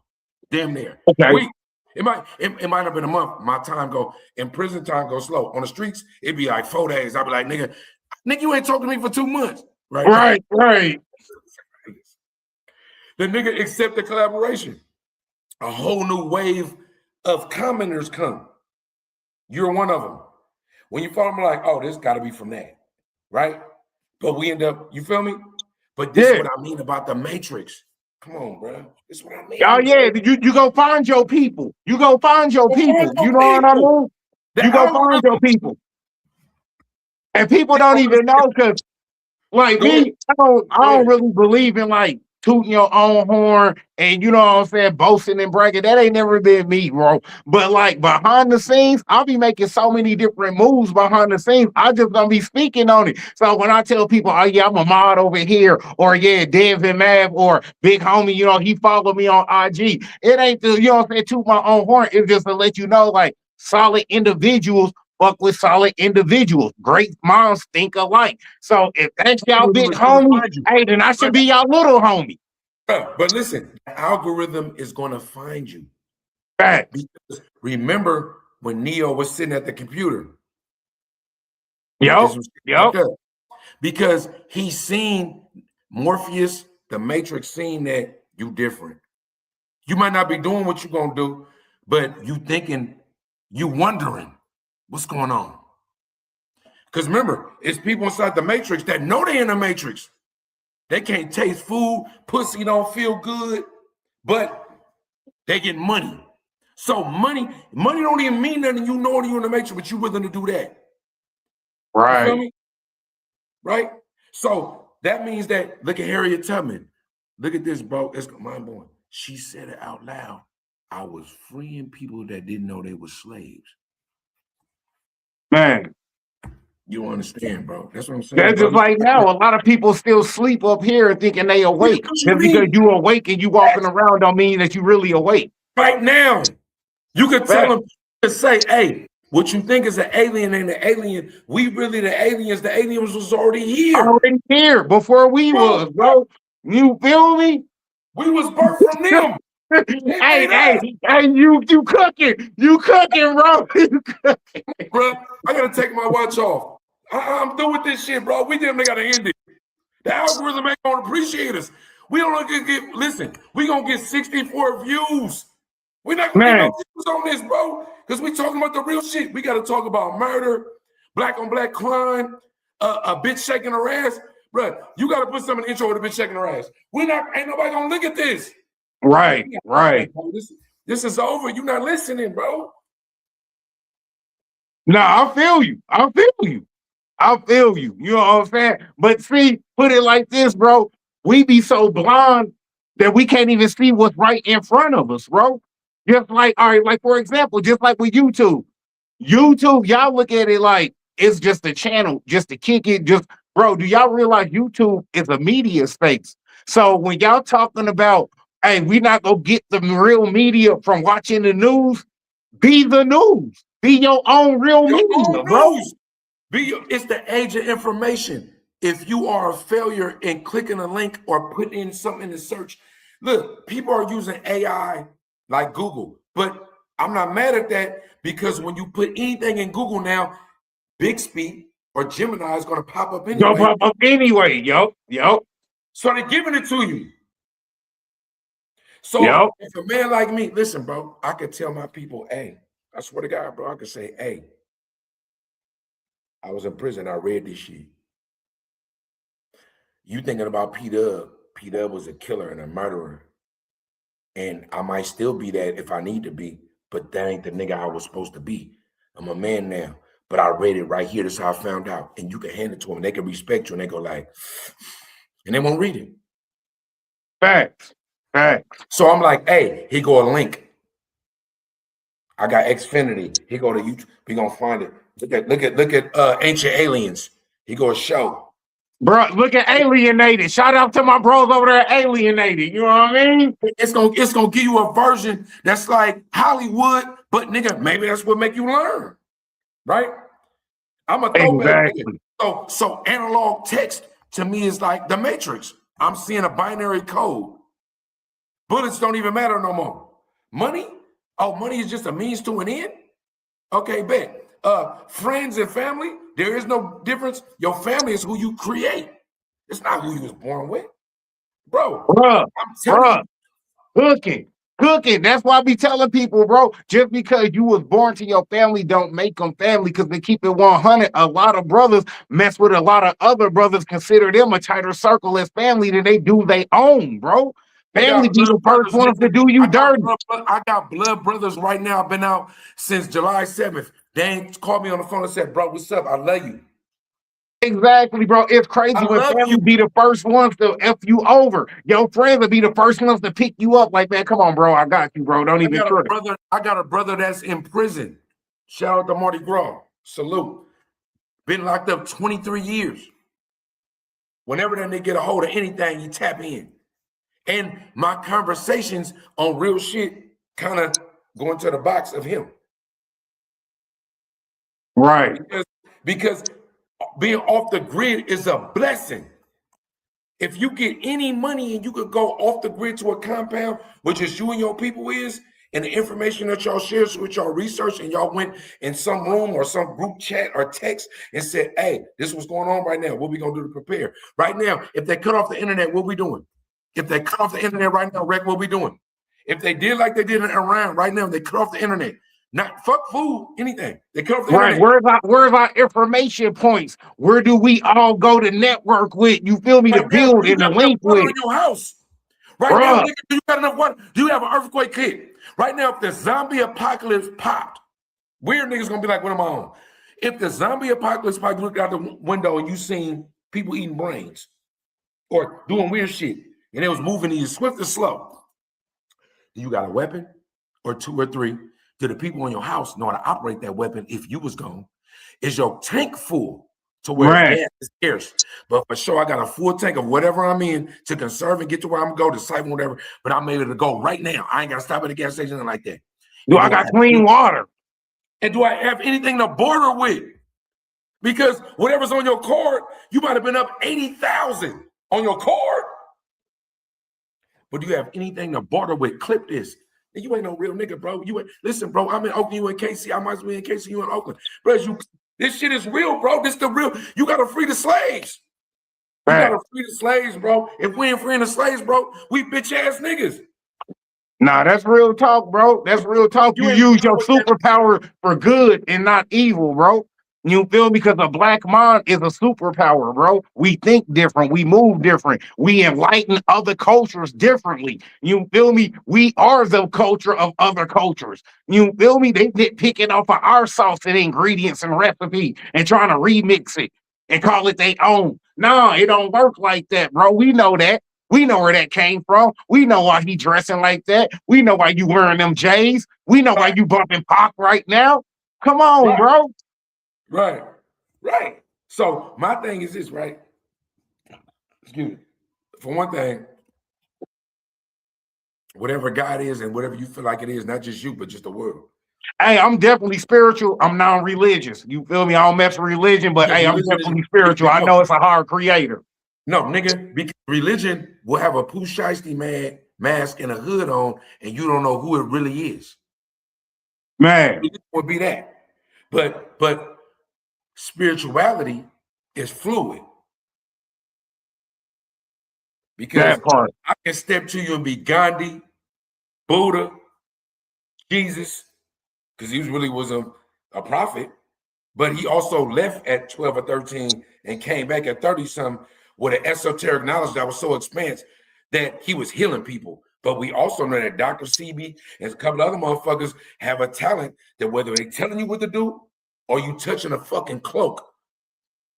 Damn near. Okay. Wait, it might have been a month. My time go, in prison time go slow. On the streets, it'd be like 4 days. I'd be like, nigga, you ain't talking to me for 2 months. Right. The nigga accept the collaboration. A whole new wave of commenters come. You're one of them. When you follow me, like, oh, this got to be from that, right? But we end up, you feel me? But this is what I mean about the Matrix. Come on, bro. This is what I mean. Oh yeah, you go find your people. You go find your people. You know what I mean? You go find your people. And people don't even know, because like me, I don't really believe in like tooting your own horn and, you know what I'm saying, boasting and bragging. That ain't never been me, bro. But like behind the scenes, I'll be making so many different moves behind the scenes. I just gonna be speaking on it. So when I tell people, oh yeah, I'm a mod over here, or yeah, Dev and Mav, or Big Homie, you know, he followed me on IG. It ain't to, you know what I'm saying, toot my own horn. It's just to let you know, like, solid individuals fuck with solid individuals. Great minds think alike. So if that's y'all big homie, hey, then I should be y'all little homie. But listen, the algorithm is going to find you. Fact. Because remember when Neo was sitting at the computer? Yep. Because he's seen Morpheus, the Matrix, seen that you different. You might not be doing what you're going to do, but you thinking, you wondering, what's going on? Because remember, it's people inside the Matrix that know they're in the Matrix. They can't taste food, pussy don't feel good, but they get money. So money don't even mean nothing. You know you're in the Matrix, but you're willing to do that. Right. You feel me? Right? So that means that, look at Harriet Tubman. Look at this, bro. It's mind blowing. She said it out loud. I was freeing people that didn't know they were slaves. Man. You understand, bro? That's what I'm saying. That's just like now. A lot of people still sleep up here thinking they awake. Just because you awake and you walking around don't mean that you really awake. Right now, you could tell them to say, hey, What you think is an alien ain't an alien. We really the aliens. The aliens was already here. Already here before we was, bro. You feel me? We was birthed from them. hey, you cooking, bro. Bro, I gotta take my watch off. I'm through with this shit, bro. We definitely gotta end it. The algorithm ain't gonna appreciate us. We don't get listen, we gonna get 64 views. We're not gonna get no views on this, bro. Because we talking about the real shit. We gotta talk about murder, black on black crime, a bitch shaking her ass. Bro, you gotta put some in the intro with a bitch shaking her ass. Ain't nobody gonna look at this. Right. This is over. You're not listening, bro. No, I feel you. You know what I'm saying? But see, put it like this, bro. We be so blind that we can't even see what's right in front of us, bro. Just like, all right, like for example, just like with YouTube. YouTube, y'all look at it like it's just a channel, just to kick it, bro, do y'all realize YouTube is a media space? So when y'all talking about, hey, we not gonna get the real media from watching the news, be the news. Be your own real media, bro. It's the age of information. If you are a failure in clicking a link or putting in something in the search, look, people are using AI like Google, but I'm not mad at that because when you put anything in Google now, Bixby or Gemini is going to pop up anyway. Yup. So they're giving it to you. So if a man like me, listen, bro, I could tell my people, hey, I swear to God, bro, I could say, hey, I was in prison. I read this shit. You thinking about P-Dub. P-Dub was a killer and a murderer. And I might still be that if I need to be, but that ain't the nigga I was supposed to be. I'm a man now, but I read it right here. That's how I found out. And you can hand it to them. They can respect you and they go like, and they won't read it. Facts. So I'm like, hey, here go a link. I got Xfinity. He go to YouTube. We gonna find it. Look at Ancient Aliens. He go a show. Bro, look at Alienated. Shout out to my bros over there, Alienated. You know what I mean? It's gonna give you a version that's like Hollywood, but nigga, maybe that's what make you learn, right? I'm a throwback. Exactly. So analog text to me is like the Matrix. I'm seeing a binary code. Bullets don't even matter no more. Money? Oh, money is just a means to an end? Okay, bet. Friends and family, there is no difference. Your family is who you create. It's not who you was born with. Bro. Cooking. That's why I be telling people, bro, just because you was born to your family don't make them family, because they keep it 100. A lot of brothers mess with a lot of other brothers, consider them a tighter circle as family than they do they own, bro. Family be the first ones to do you dirty. I got blood brothers right now. I've been out since July 7th. They ain't called me on the phone and said, bro, what's up? I love you. Exactly, bro. It's crazy when family be the first ones to F you over. Your friends will be the first ones to pick you up like, man, come on, bro. I got you, bro. Don't even trip. I got a brother that's in prison. Shout out to Marty Gras. Salute. Been locked up 23 years. Whenever they get a hold of anything, you tap in. And my conversations on real shit kind of go into the box of him. Right. Because being off the grid is a blessing. If you get any money and you could go off the grid to a compound, which is you and your people is, and the information that y'all share with y'all research, and y'all went in some room or some group chat or text and said, hey, this is what's going on right now. What we gonna do to prepare? Right now, if they cut off the internet, what we doing? If they cut off the internet right now, Rick, what we doing? If they did like they did in Iran right now, they cut off the internet. Not fuck food, anything. They cut off the internet. Where's our information points? Where do we all go to network with? You feel me? To build and to link with. In your house. Right now, nigga, do you got enough water? Do you have an earthquake kit? Right now, if the zombie apocalypse popped, weird niggas gonna be like, what am I on? If the zombie apocalypse popped, you looked out the window and you seen people eating brains or doing weird shit, and it was moving either swift or slow. Do you got a weapon or two or three? Do the people in your house know how to operate that weapon if you was gone? Is your tank full to where gas is scarce? But for sure, I got a full tank of whatever I'm in to conserve and get to where I'm going to siphon whatever. But I'm able to go right now. I ain't got to stop at the gas station like that. I got clean water. And do I have anything to border with? Because whatever's on your card, you might have been up 80,000 on your card. But do you have anything to barter with? Clip this. You ain't no real nigga, bro. Listen, bro. I'm in Oakland, you in KC. I might as well be in KC, you in Oakland. Bro, this shit is real, bro. This the real. You gotta free the slaves. You gotta free the slaves, bro. If we ain't freeing the slaves, bro, we bitch ass niggas. Nah, that's real talk, bro. That's real talk. You use your superpower for good and not evil, bro. You feel me? Because a black mind is a superpower, bro. We think different. We move different. We enlighten other cultures differently. You feel me? We are the culture of other cultures. You feel me? They picking off of our sauce and ingredients and recipe and trying to remix it and call it their own. Nah, it don't work like that, bro. We know that. We know where that came from. We know why he dressing like that. We know why you wearing them J's. We know why you bumping Pac right now. Come on, bro. Right. So my thing is this, right? Excuse me. For one thing, whatever God is and whatever you feel like it is, not just you, but just the world. Hey, I'm definitely spiritual. I'm non-religious. You feel me? I don't mess with religion, but hey, I'm definitely spiritual. I know it's a hard creator. No, nigga, because religion will have a Pooh Shiesty mask and a hood on, and you don't know who it really is. Man. It would be that. But spirituality is fluid. Because I can step to you and be Gandhi, Buddha, Jesus, because he really was a prophet, but he also left at 12 or 13 and came back at 30-something with an esoteric knowledge that was so expansive that he was healing people. But we also know that Dr. Sebi and a couple of other motherfuckers have a talent that whether they're telling you what to do or you touching a fucking cloak.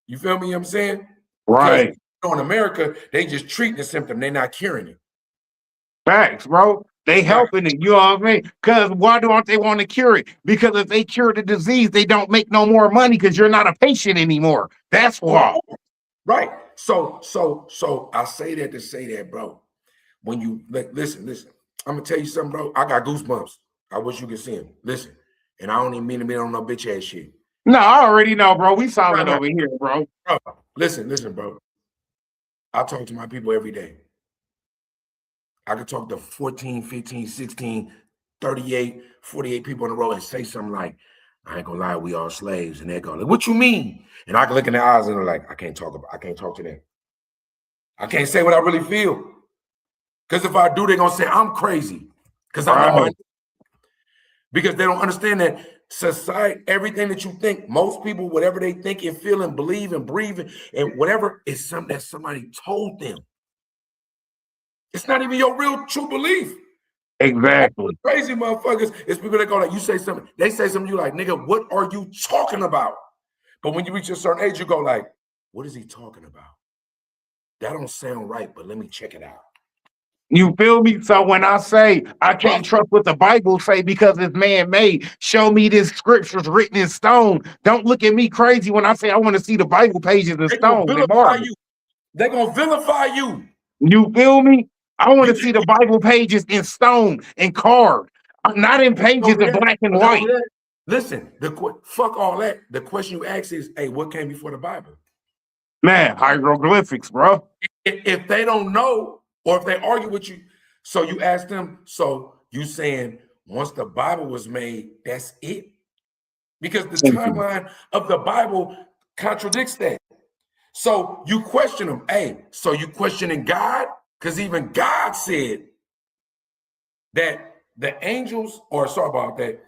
You feel me? You know what I'm saying? Right. In America, they just treating the symptom. They're not curing it. Facts, bro. They helping it. You know what I mean? Because why don't they want to cure it? Because if they cure the disease, they don't make no more money because you're not a patient anymore. That's why. Right. So I say that to say that, bro. When you listen, I'm gonna tell you something, bro. I got goosebumps. I wish you could see them. Listen, and I don't even mean to be on no bitch ass shit. No, I already know, bro. We solid over here, bro. Listen, bro. I talk to my people every day. I could talk to 14, 15, 16, 38, 48 people in a row and say something like, I ain't gonna lie, we all slaves. And they go, like, what you mean? And I can look in their eyes and they're like, I can't talk to them. I can't say what I really feel. Because if I do, they're gonna say I'm crazy. Because because they don't understand that society, everything that you think, most people, whatever they think and feel and believe and breathe and whatever is something that somebody told them. It's not even your real true belief. Exactly. Crazy motherfuckers is people that go like, you say something, they say something, you like, nigga, what are you talking about? But when you reach a certain age, you go like, what is he talking about? That don't sound right, but let me check it out. You feel me? So when I say I can't trust what the Bible say because it's man-made, show me this scriptures written in stone. Don't look at me crazy when I say I want to see the Bible pages in stone. They're gonna vilify you. You feel me? I want to see the Bible pages in stone and carved, not in pages in black and white. Listen, fuck all that. The question you ask is, hey, what came before the Bible? Man, hieroglyphics, bro. If they don't know, or if they argue with you, so you ask them, so you saying once the Bible was made, that's it? Because the timeline of the Bible contradicts that. So you question them. Hey, so you questioning God? Because even God said that the angels, or sorry about that,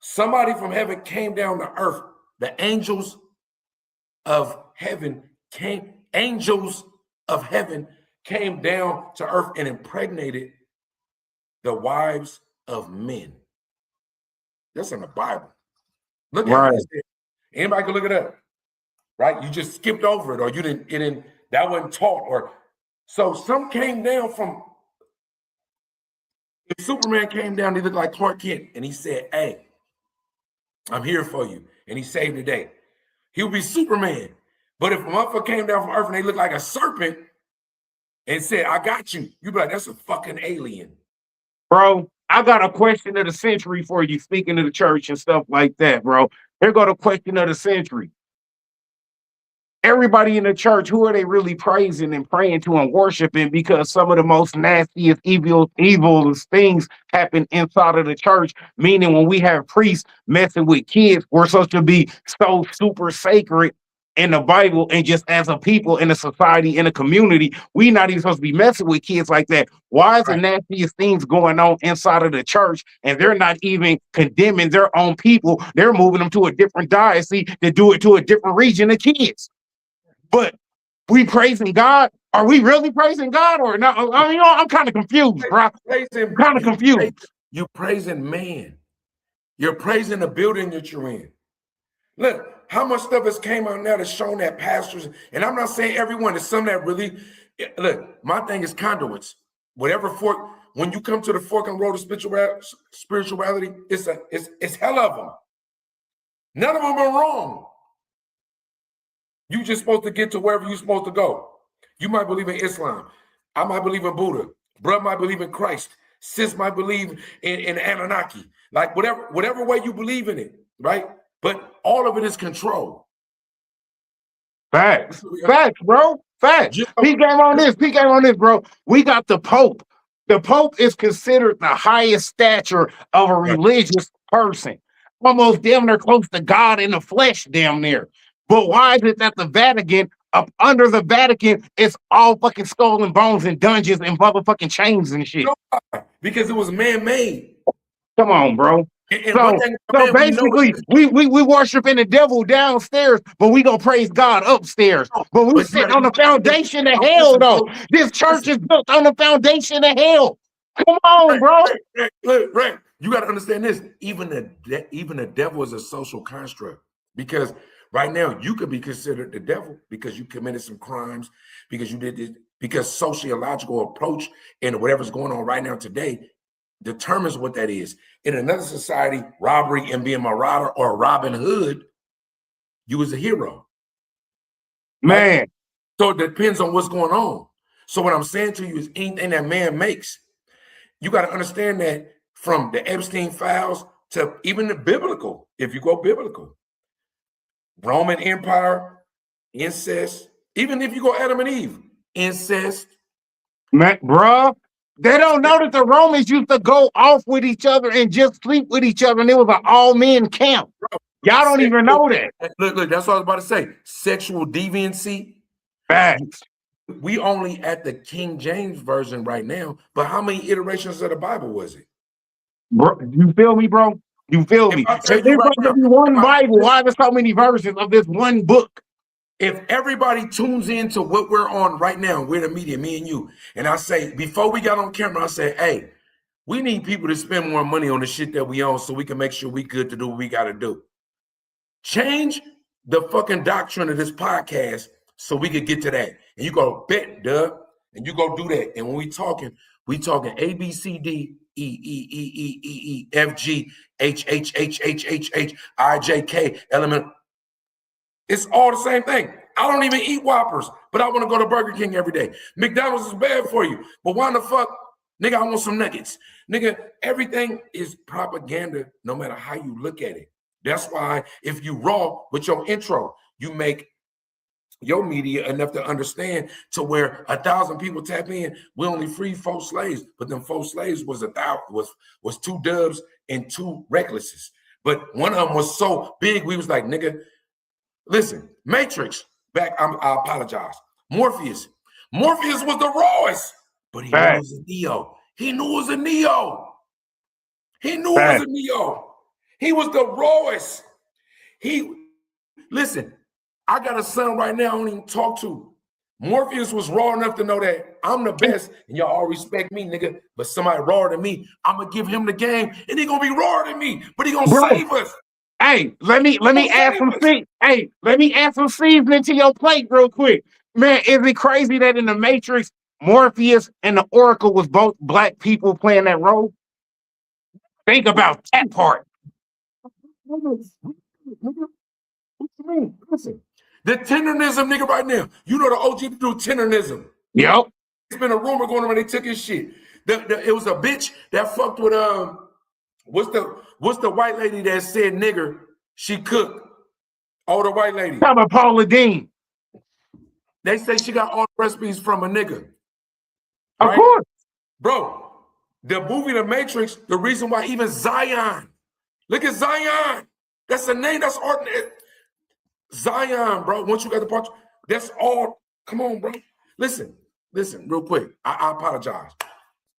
somebody from heaven came down to earth. The angels of heaven came down to earth and impregnated the wives of men. That's in the Bible. Look at it. Anybody can look it up. Right? You just skipped over it, or you didn't, that wasn't taught, or so some came down from, if Superman came down, he looked like Clark Kent, and he said, hey, I'm here for you, and he saved the day. He would be Superman. But if a motherfucker came down from earth and they looked like a serpent and said, I got you, you'd be like, that's a fucking alien. Bro, I got a question of the century for you, speaking of the church and stuff like that, bro. Here go the question of the century. Everybody in the church, who are they really praising and praying to and worshiping? Because some of the most nastiest, evilest things happen inside of the church. Meaning, when we have priests messing with kids, we're supposed to be so super sacred in the Bible, and just as a people in a society, in a community, we not even supposed to be messing with kids like that. Why is the Right. nastiest things going on inside of the church, and they're not even condemning their own people? They're moving them to a different diocese to do it to a different region of kids. But we praising God? Are we really praising God or not? I mean, I'm kind of confused, bro. Praising, Kind of confused. you praising man. You're praising the building that you're in. Look, how much stuff has came out now that's shown that pastors, and I'm not saying everyone, there's some that really, look, my thing is conduits. Whatever fork, when you come to the fork and road of spirituality, it's hell of them. None of them are wrong. You just supposed to get to wherever you're supposed to go. You might believe in Islam. I might believe in Buddha. Brother might believe in Christ. Sis might believe in Anunnaki. Like whatever way you believe in it, right? But all of it is control. Facts, bro. Facts. Just- Peek game on this, bro. We got the Pope. The Pope is considered the highest stature of a religious person. Almost damn near close to God in the flesh, damn near. But why is it that the Vatican, up under the Vatican, it's all fucking skull and bones and dungeons and motherfucking chains and shit? Because it was man-made. Come on, bro. And So, one thing, so man, we know basically, is- we worshiping the devil downstairs, but we gonna praise God upstairs. But we But sitting you on the gotta- foundation of hell, though. This church is built on the foundation of hell. Come on, bro. Right. You got to understand this. Even the devil is a social construct, because right now you could be considered the devil because you committed some crimes, because you did this, because sociological approach and whatever's going on right now today determines what that is. In another society, robbery and being marauder or Robin Hood, you was a hero. Man, So it depends on what's going on. So what I'm saying to you is anything that man makes, you got to understand that from the Epstein files to even the biblical, if you go biblical, Roman Empire, incest, even if you go Adam and Eve, incest. man, bro. They don't know that the Romans used to go off with each other and just sleep with each other, and it was an all-men camp. Y'all don't even know that. Look, that's what I was about to say. Sexual deviancy. Facts. We only at the King James version right now, but how many iterations of the Bible was it? Bro, you feel me, bro? You feel me? If I tell If you there's right supposed to now, be one Bible, why are there so many versions of this one book? If everybody tunes into what we're on right now, we're the media, me and you, and I say, before we got on camera, I said, hey, we need people to spend more money on the shit that we own so we can make sure we good to do what we got to do. Change the fucking doctrine of this podcast so we could get to that. And you go, bet, duh, and you go do that. And when we talking A, B, C, D, E, F, G, H, I, J, K, element. It's all the same thing. I don't even eat Whoppers, but I want to go to Burger King every day. McDonald's is bad for you, but why the fuck, nigga, I want some nuggets. Nigga, everything is propaganda no matter how you look at it. That's why if you raw with your intro, you make your media enough to understand to where 1,000 people tap in. We only freed 4 slaves, but them 4 slaves was 2 dubs and 2 recklesses. But one of them was so big, we was like, nigga, listen, Matrix, I apologize. Morpheus was the rawest, but he knew it was a Neo. He knew it was a Neo. He knew it was a Neo. He was the rawest. Listen, I got a son right now I don't even talk to. Morpheus was raw enough to know that I'm the best, and y'all all respect me, nigga. But somebody rawer than me, I'm gonna give him the game, and he gonna be rawer than me, but he gonna save us. Hey, let me add some seasoning to your plate real quick. Man, is it crazy that in the Matrix, Morpheus and the Oracle was both black people playing that role? Think about that part. Listen, the tendernism, nigga, right now. You know the OG do tendernism. Yep. It's been a rumor going on when they took his shit. It was a bitch that fucked with what's the white lady that said nigger? She cooked. Older white lady. Talking about Paula Dean. They say she got all the recipes from a nigga. Of Right? course. Bro, the movie The Matrix, the reason why even Zion, look at Zion. That's the name, that's art. Zion, bro. Once you got the part, that's all. Come on, bro. Listen, real quick. I apologize.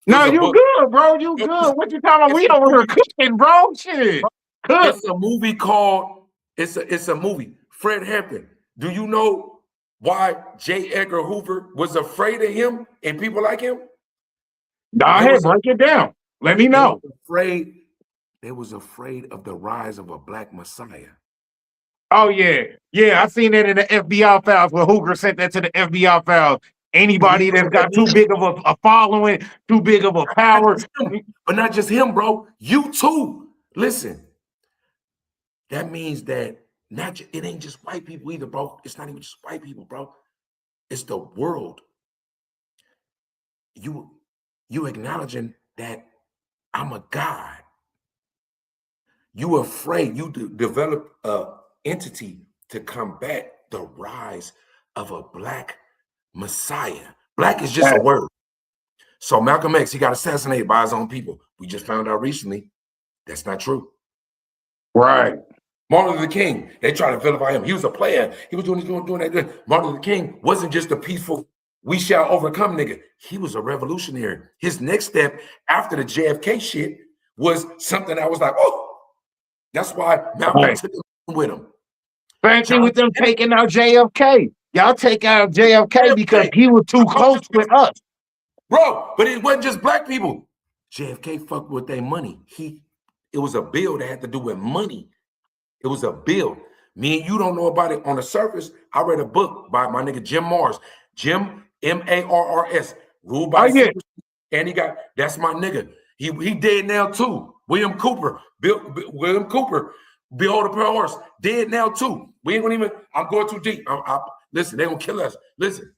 No, It's a you book. good, bro. You good. What you talking about? We over here cooking, bro. Shit. Cook. It's a movie called, it's a movie. Fred Hampton. Do you know why J. Edgar Hoover was afraid of him and people like him? Go ahead, break it down. Let me know. They was afraid of the rise of a black messiah. Oh, yeah. Yeah, I seen that in the FBI files where Hoover sent that to the FBI files. Anybody that's got too big of a following, too big of a power. But not just him, bro. You too. Listen, that means that it ain't just white people either, bro. It's not even just white people, bro. It's the world. You acknowledging that I'm a God. You afraid. You develop a entity to combat the rise of a black messiah. Black is just a word. So Malcolm X, he got assassinated by his own people. We just found out recently that's not true. Right. Martin Luther King, they try to vilify him. He was a player. He was doing that good. Martin Luther King wasn't just a peaceful, we shall overcome nigga. He was a revolutionary. His next step after the JFK shit was something that was like, oh, that's why Malcolm took him with him. Same thing with them taking out JFK. Y'all take out JFK because he was too close with us. Bro, but it wasn't just black people. JFK fucked with their money. It was a bill that had to do with money. It was a bill. Me and you don't know about it on the surface. I read a book by my nigga Jim Marrs. Jim, M-A-R-R-S. Ruled by and that's my nigga. He dead now too. William Cooper. William Cooper. Behold the Pale Horse. Dead now too. We ain't gonna even, I'm going too deep. Listen, they gonna kill us. Listen.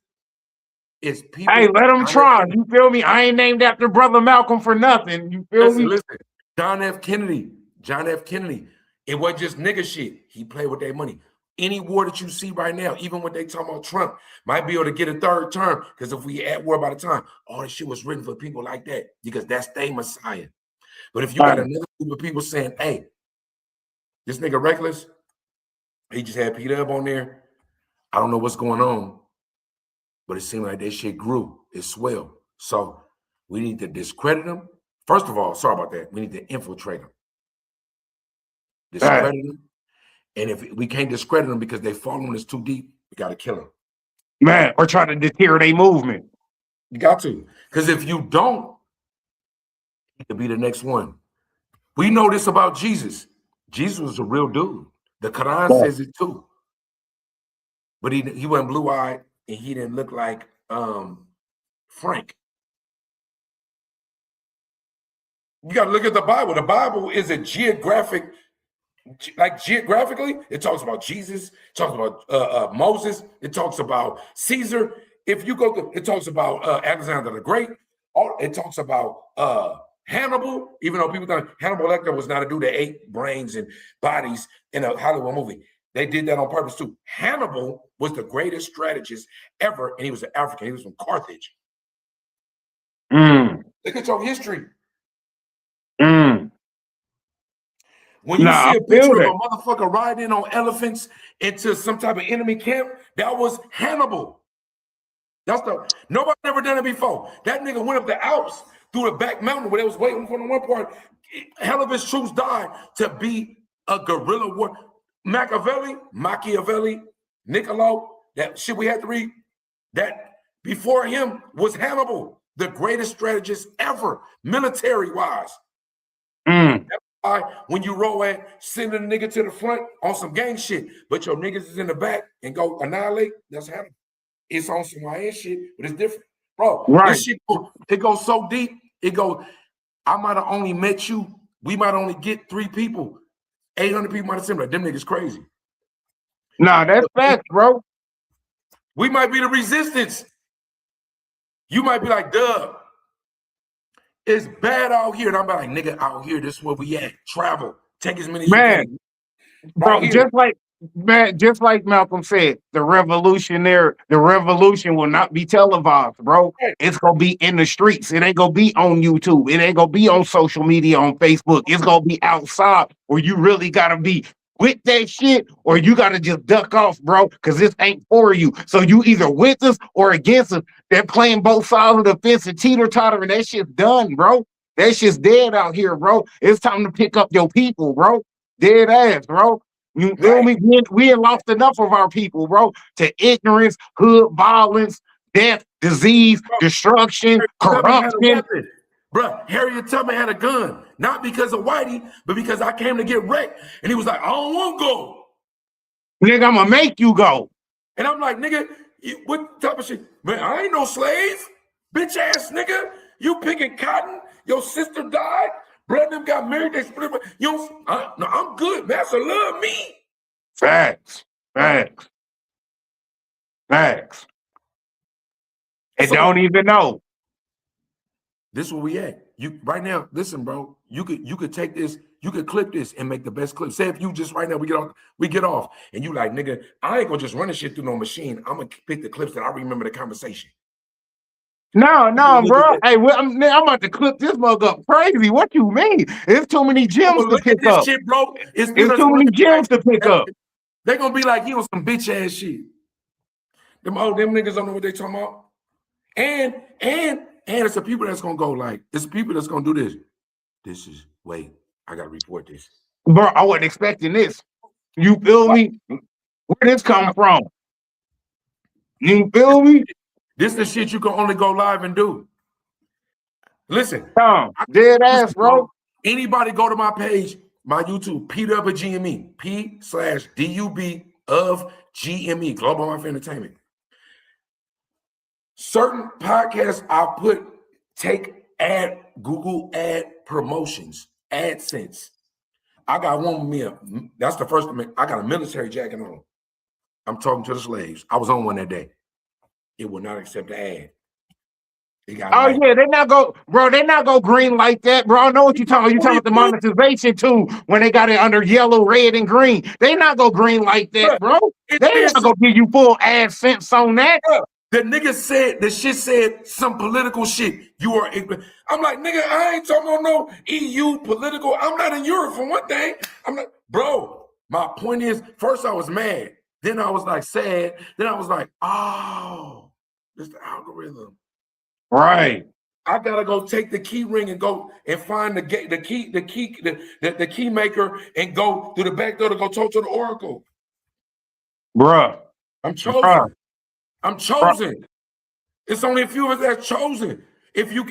It's people. Hey, let them try. You feel me? I ain't named after Brother Malcolm for nothing. You feel me? Listen. John F. Kennedy. It wasn't just nigga shit. He played with their money. Any war that you see right now, even when they talk about Trump, might be able to get a third term. Because if we at war by the time, all this shit was written for people like that. Because that's their messiah. But if you got another group of people saying, hey, this nigga reckless, he just had Pete Up on there. I don't know what's going on. But it seemed like that shit grew. It swelled. So we need to discredit them. First of all, sorry about that. We need to infiltrate them. Discredit them. And if we can't discredit them because they following us too deep, we got to kill them. Man, or try to deter their movement. You got to. Because if you don't, he could be the next one. We know this about Jesus. Jesus was a real dude. The Quran says it too. But he wasn't blue-eyed and he didn't look like Frank. You got to look at the Bible. The Bible is a geographically, it talks about Jesus, it talks about Moses, it talks about Caesar. If you go to, it talks about Alexander the Great. It talks about Hannibal, even though people thought Hannibal Lecter was not a dude that ate brains and bodies in a Hollywood movie. They did that on purpose too. Hannibal was the greatest strategist ever, and he was an African. He was from Carthage. Look at your history. When you see a picture of a motherfucker riding on elephants into some type of enemy camp, that was Hannibal. Nobody ever done it before. That nigga went up the Alps through the back mountain where they was waiting for the one part. Hell of his troops died to be a guerrilla war. Machiavelli, Niccolo, that shit we had to read, that before him was Hannibal, the greatest strategist ever, military-wise. That's why when you roll at sending a nigga to the front on some gang shit, but your niggas is in the back and go annihilate, that's Hannibal. It's on some YN shit, but it's different. Bro, this shit, it goes so deep. It goes, I might have only met you. We might only get 3 people. 800 people might have seen like, them niggas crazy. Nah, that's facts, bro. We might be the resistance. You might be like, Dub, It's bad out here. And I'm like, nigga, out here, this is where we at. Travel. Take as many as Man, you can. bro, Right here. just like Malcolm said, the revolution will not be televised, bro. Right. It's gonna be in the streets. It ain't gonna be on YouTube. It ain't gonna be on social media on Facebook. It's gonna be outside where you really gotta be with that shit, or you gotta just duck off, bro, because this ain't for you. So you either with us or against us. They're playing both sides of the fence and teeter-totter, and that shit's done, bro. That shit's dead out here, bro. It's time to pick up your people, bro. Dead ass, bro. You feel me? We have lost enough of our people, bro, to ignorance, hood violence, death, disease, destruction, corruption. Bro, Harriet Tubman had a gun, not because of Whitey, but because I came to get wrecked. And he was like, I don't want to go. Nigga, I'm gonna make you go. And I'm like, nigga, what type of shit? Man, I ain't no slave. Bitch ass nigga. You picking cotton. Your sister died. Brother them got married. They split up. You don't, no, I'm good. Master love me. Facts. And So- don't even know. This is where we at. You right now, listen, bro. You could take this, you could clip this and make the best clip. Say if you just right now we get off, and you like, nigga, I ain't gonna just run this shit through no machine. I'm gonna pick the clips that I remember the conversation. No, bro. Hey, I'm about to clip this mug up crazy. What you mean? It's too many gems to pick up. Shit, bro. It's too many gems to pick up. They gonna be like, he on some bitch ass shit. Them niggas don't know what they talking about. And it's the people that's gonna go like, it's the people that's gonna do this. Wait, I gotta report this. Bro, I wasn't expecting this. You feel me? Where this come from? You feel me? This is the shit you can only go live and do. Listen. Dead ass, bro. Anybody go to my page, my YouTube, PWGME, P/DUB of GME, Global Mafia Entertainment. Certain podcasts I take Google ad promotions, AdSense. I got one with me. That's the first one. I got a military jacket on. I'm talking to the slaves. I was on one that day. It will not accept the ad. Yeah, they not go green like that, bro. I know what you're talking about. You talking about the monetization too, when they got it under yellow, red, and green. They not go green like that, bro. They not gonna give you full AdSense on that. The nigga said, the shit said some political shit. I'm like, nigga, I ain't talking about no EU political. I'm not in Europe for one thing. I'm not, bro. My point is, first I was mad. Then I was like sad. Then I was like, oh, it's the algorithm. Right. I gotta go take the key ring and go and find the key maker and go through the back door to go talk to the Oracle. Bruh. I'm chosen. I'm chosen. It's only a few of us that's chosen. If you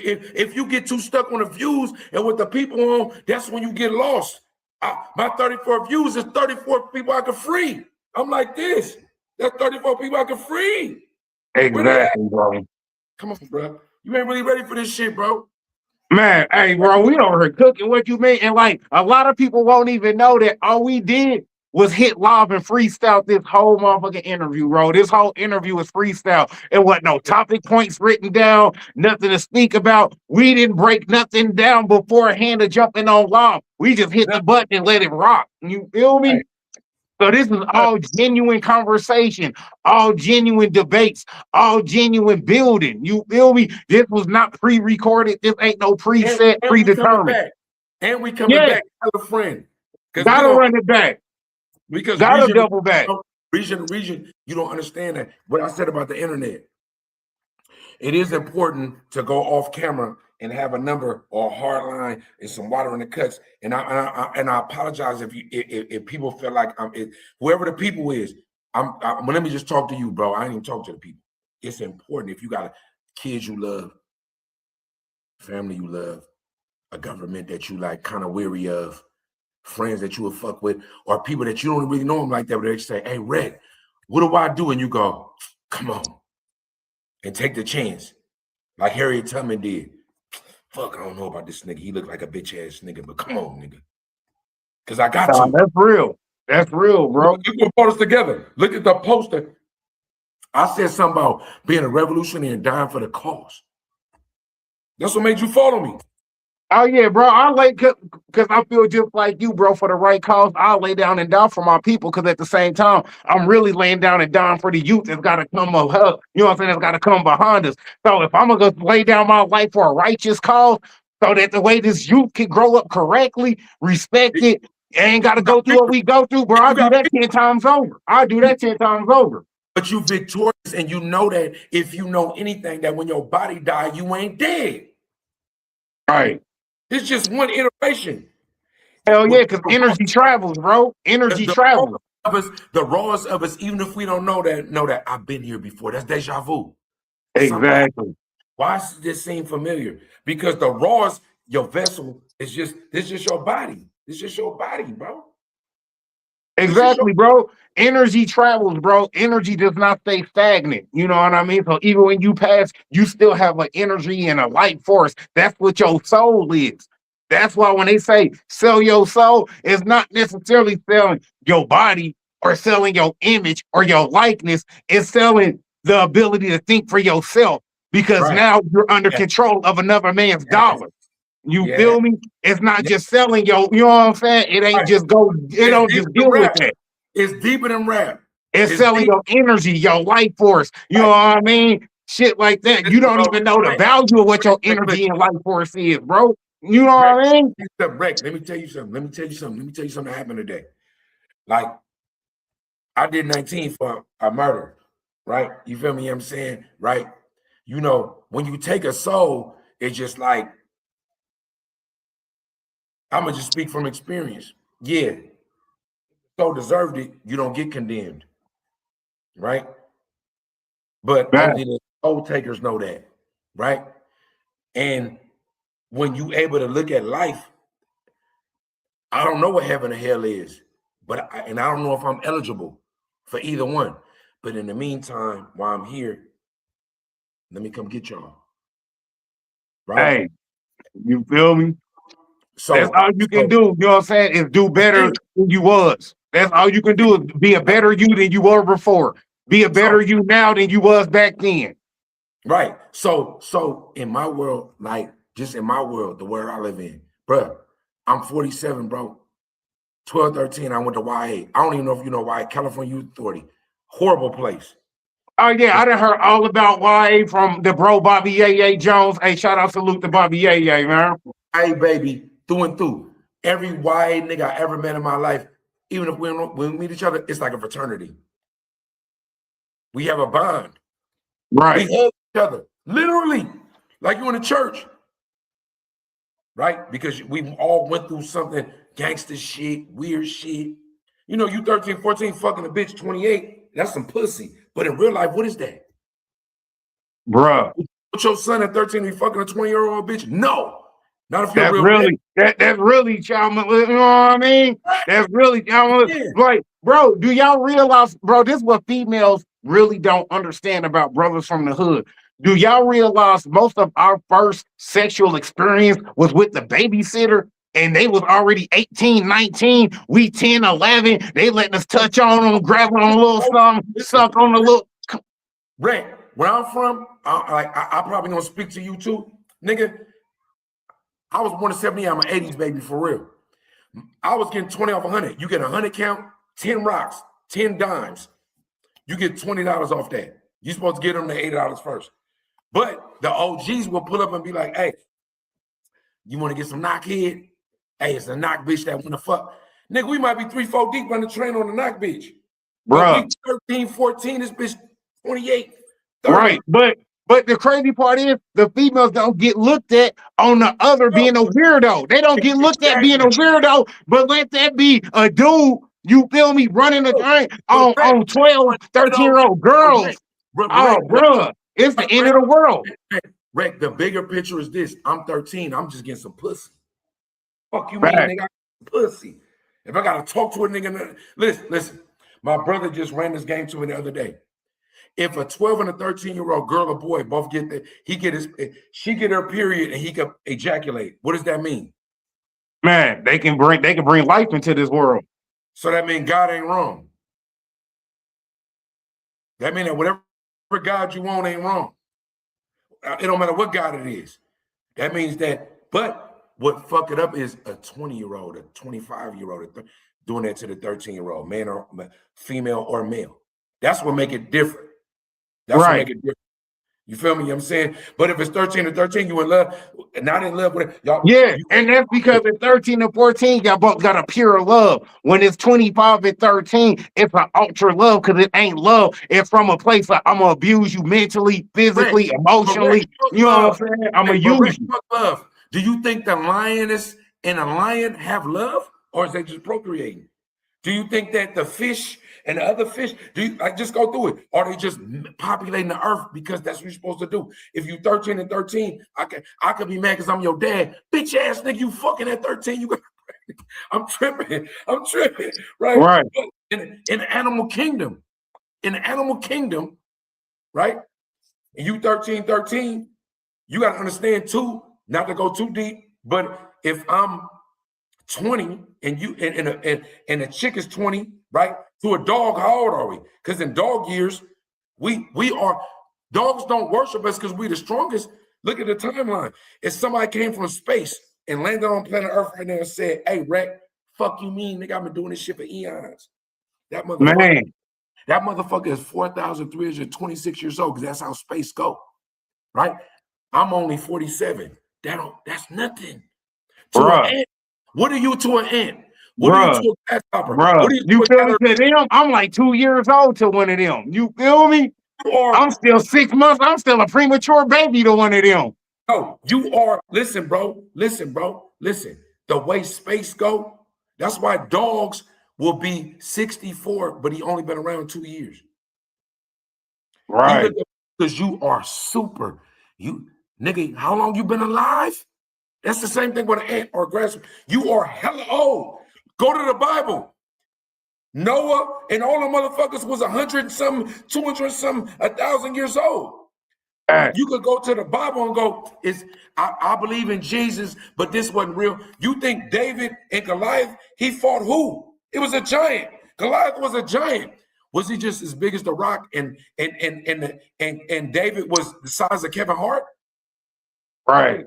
get too stuck on the views and what the people on, that's when you get lost. My 34 views is 34 people I could free. I'm like this. That's 34 people I could free. Exactly, bro. Come on, bro. You ain't really ready for this shit, bro. Man, hey, bro, we over here cooking what you mean. And like, a lot of people won't even know that all we did was hit live and freestyle this whole motherfucking interview, bro. This whole interview was freestyle. It wasn't no topic points written down, nothing to speak about. We didn't break nothing down beforehand to jumping on live. We just hit the button and let it rock. You feel me? Right. So this is all genuine conversation, all genuine debates, all genuine building. You feel me? This was not pre-recorded. This ain't no preset, predetermined. And we coming back. Tell a friend. Gotta run it back. Because gotta double back. Region, you don't understand that. What I said about the internet. It is important to go off camera and have a number or a hard line and some water in the cuts. And I apologize if people feel like whoever the people is. Let me just talk to you, bro. I ain't even talk to the people. It's important if you got kids you love, family you love, a government that you like kind of weary of, friends that you would fuck with, or people that you don't really know them like that, but they say, hey, Red, what do I do? And you go, come on, and take the chance. Like Harriet Tubman did. Fuck, I don't know about this nigga. He looked like a bitch ass nigga, but come on, nigga. Because I got you. That's real. That's real, bro. Look what brought us together. Look at the poster. I said something about being a revolutionary and dying for the cause. That's what made you follow me. Oh yeah, bro. I lay because I feel just like you, bro. For the right cause, I'll lay down and die for my people. Because at the same time, I'm really laying down and dying for the youth that's got to come up. You know what I'm saying? That's got to come behind us. So if I'm gonna lay down my life for a righteous cause, so that the way this youth can grow up correctly, respected, ain't got to go through what we go through, bro. You I do got, that 10 times over. I do that 10 times over. but you victorious, and you know that if you know anything, that when your body die, you ain't dead. Right. It's just one iteration. Hell yeah, With because the energy travels, bro. Energy travels. the rawest of us, even if we don't know that I've been here before. That's deja vu. Exactly. Why does this seem familiar? Because the rawest, your vessel is just your body. It's just your body, bro. Exactly, bro. Energy travels, bro. Energy does not stay stagnant. You know what I mean? So even when you pass, you still have an energy and a light force. That's what your soul is. That's why when they say sell your soul, it's not necessarily selling your body or selling your image or your likeness. It's selling the ability to think for yourself because Right. now you're under Yeah. control of another man's dollar. You Yeah. feel me? It's not just selling your, you know what I'm saying? It ain't Right. just go, it don't just deal with that. It's deeper than rap. It's selling deep. your energy, your life force. You know what I mean? Shit like that. You don't even know the value of what your energy and life force is, bro. You know what I mean? Rick, let me tell you something. Let me tell you something that happened today. Like, I did 19 for a murder, right? You feel me? You know what I'm saying? Right? You know, when you take a soul, it's just like, I'm gonna just speak from experience. Yeah, so deserved it, you don't get condemned, right? But Right. only the soul takers know that, right? And when you able to look at life, I don't know what heaven or hell is, and I don't know if I'm eligible for either one. But in the meantime, while I'm here, let me come get y'all, right? Hey, you feel me? So That's all you can do. You know what I'm saying? Is do better than you was. That's all you can do is be a better you than you were before. Be a better you now than you was back then. Right. So in my world, like just in my world, the world I live in, bro, I'm 47, bro. 12, 13, I went to YA. I don't even know if you know YA, California Youth Authority. Horrible place. Oh yeah, I done heard all about YA from the bro Bobby Yaya Jones. Hey, shout out salute to Bobby Yaya, man. Hey, baby, through and through. Every YA nigga I ever met in my life, even if when we meet each other, it's like a fraternity. We have a bond. Right. We hug each other, literally, like you in a church. Right? Because we all went through something, gangster shit, weird shit. You know, you 13, 14, fucking a bitch, 28, that's some pussy. But in real life, what is that? Bruh. Put your son at 13 be fucking a 20-year-old bitch? No. Not if you're That's real really that's really child, you know what I mean? That's really like, bro, do y'all realize, bro, this is what females really don't understand about brothers from the hood. Do y'all realize most of our first sexual experience was with the babysitter? And they was already 18, 19, we 10, 11. They letting us touch on them, grab on a little something, suck on a little. Right. Where I'm from, I probably gonna speak to you too, nigga. I was born in 70, I'm an 80s baby for real. I was getting 20 off 100. You get 100 count, 10 rocks, 10 dimes. You get $20 off that. You're supposed to get them the $8 first. But the OGs will pull up and be like, hey, you want to get some knockhead? Hey, it's a knock bitch that want to fuck. Nigga, we might be 3-4 deep on the train on the knock bitch. Bruh. But we 13, 14, this bitch 28, 30. Right. But the crazy part is the females don't get looked at on the other being a weirdo. They don't get looked at being a weirdo, but let that be a dude, you feel me, running the train on 12, 13-year-old girls. Oh, bruh, it's the end of the world. Rick, the bigger picture is this. I'm 13. I'm just getting some pussy. Fuck you, Right. mean, nigga? I got some pussy. If I got to talk to a nigga, listen. My brother just ran this game to me the other day. If a 12 and a 13-year-old girl or boy both get that, she get her period and he can ejaculate. What does that mean? Man, they can bring life into this world. So that means God ain't wrong. That means that whatever God you want ain't wrong. It don't matter what God it is. That means that, but what fuck it up is a 20-year-old, a 25-year-old doing that to the 13-year-old, man or female or male. That's what make it different. That's what make it different. You feel me? You know what I'm saying? But if it's 13 to 13, you in love, not in love with it. Y'all, yeah, and that's because at 13 and 14, y'all both got a pure love. When it's 25 and 13, it's an ultra love because it ain't love. It's from a place of I'm gonna abuse you mentally, physically, emotionally. You know what I'm saying? I'm gonna use you. Love. Do you think the lioness and a lion have love, or is they just procreating? Do you think that the fish and the other fish, just go through it? Are they just populating the earth because that's what you're supposed to do? If you 13 and 13, I could be mad because I'm your dad. Bitch ass nigga, you fucking at 13, you got I'm tripping, right? Right. In the animal kingdom, right? And you 13, you got to understand too, not to go too deep, but if I'm 20 and you and a chick is 20, right? To a dog, how old are we? Because in dog years, we are dogs don't worship us because we're the strongest. Look at the timeline. If somebody came from space and landed on planet Earth right now and said, "Hey, Rec, fuck you mean, nigga, I've been doing this shit for eons." That motherfucker is 4,326 years old because that's how space go, right? I'm only 47. That's nothing. To an ant. What are you to an ant? What are you to a grasshopper? What are you feel me? To them, I'm like 2 years old to one of them. You feel me? I'm still 6 months. I'm still a premature baby to one of them. No, you are. Listen, bro. Listen. The way space go, that's why dogs will be 64, but he only been around 2 years. Right. Because you are super. You nigga, how long you been alive? That's the same thing with an ant or a grasshopper. You are hella old. Go to the Bible. Noah and all the motherfuckers was 100 something, 200 something, 1,000 years old. You could go to the Bible and go, I believe in Jesus, but this wasn't real. You think David and Goliath, he fought who? It was a giant. Goliath was a giant. Was he just as big as the Rock and David was the size of Kevin Hart? Right.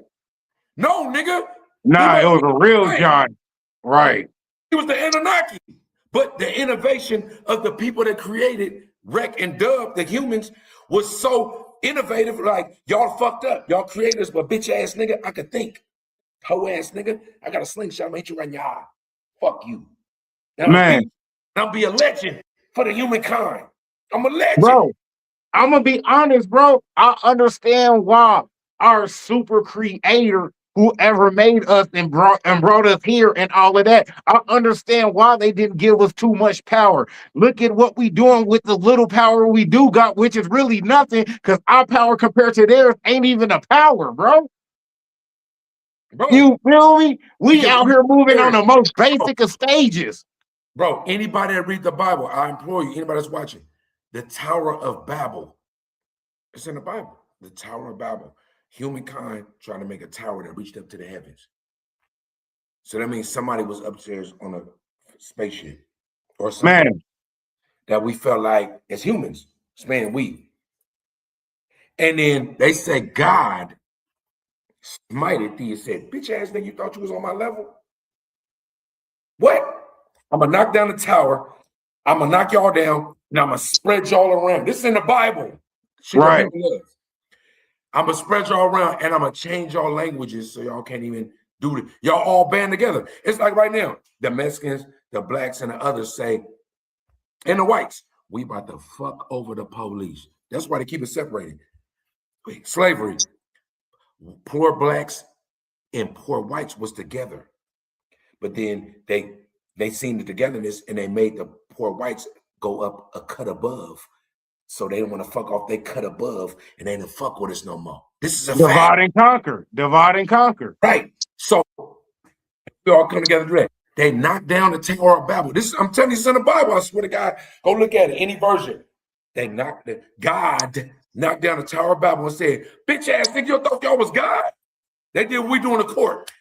No, nigga. Nah, it was a real giant. Right. He was the Anunnaki. But the innovation of the people that created Rec and Dub, the humans, was so innovative. Like, y'all fucked up. Y'all creators, but bitch ass nigga, I could think. Hoe ass nigga, I got a slingshot, I'm gonna hit you right in your eye. Fuck you. Man. I'll be a legend for the humankind. I'm a legend. Bro, I'm gonna be honest, bro. I understand why our super creator, whoever made us and brought us here and all of that, I understand why they didn't give us too much power. Look at what we doing with the little power we do got, which is really nothing, because our power compared to theirs ain't even a power, bro. You feel me? We out here moving on the most basic of stages. Bro, anybody that read the Bible, I implore you, anybody that's watching, the Tower of Babel. It's in the Bible. The Tower of Babel. Humankind trying to make a tower that reached up to the heavens. So that means somebody was upstairs on a spaceship or something that we felt like as humans, we. And then they said God smited thee and said, bitch ass nigga, you thought you was on my level? What? I'm gonna knock down the tower. I'm gonna knock y'all down and I'm gonna spread y'all around. This is in the Bible. Right. I'm gonna spread y'all around and I'm gonna change y'all languages so y'all can't even do it. Y'all all band together. It's like right now, the Mexicans, the blacks, and the others say, and the whites, we about to fuck over the police. That's why they keep it separated. Slavery, poor blacks and poor whites was together. But then they seen the togetherness and they made the poor whites go up a cut above. So they didn't want to fuck off, they cut above and they didn't fuck with us no more. This is a divide and conquer. Divide and conquer. Right. So we all come together today. They knocked down the Tower of Babel. I'm telling you, it's in the Bible. I swear to God, go look at it, any version. God knocked down the Tower of Babel and said, bitch ass nigga, you thought y'all was God? They did what we do in the court.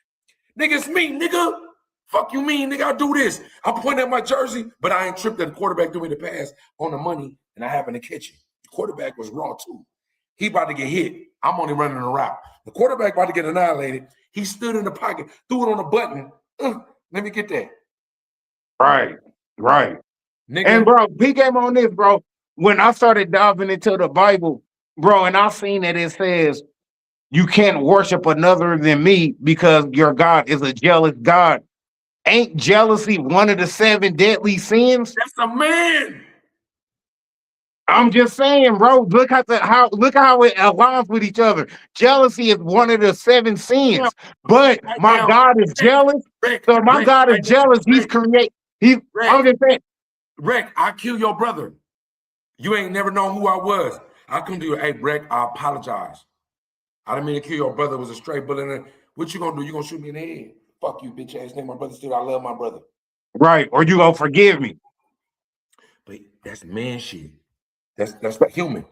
Nigga, it's me, nigga. Fuck you mean, nigga, I do this. I point at my jersey, but I ain't tripped that the quarterback threw me the pass on the money and I happened to catch it. The quarterback was raw too. He about to get hit. I'm only running a route. The quarterback about to get annihilated. He stood in the pocket, threw it on a button. Let me get that. Right. Nigga. And bro, he came on this, bro. When I started diving into the Bible, bro, and I seen that it says you can't worship another than me because your God is a jealous God. Ain't jealousy one of the 7 deadly sins? That's a man. I'm just saying, bro. Look at how it aligns with each other. Jealousy is one of the 7 sins. But my God is jealous. So my God is jealous. He's create. I'm just saying. Rick, I kill your brother. You ain't never known who I was. I come to you, hey, Rick, I apologize. I didn't mean to kill your brother. It was a straight bullet. What you gonna do? You gonna shoot me in the head? Fuck you, bitch ass nigga. My brother still, I love my brother. Right, or you gonna forgive me. But that's man shit. That's human.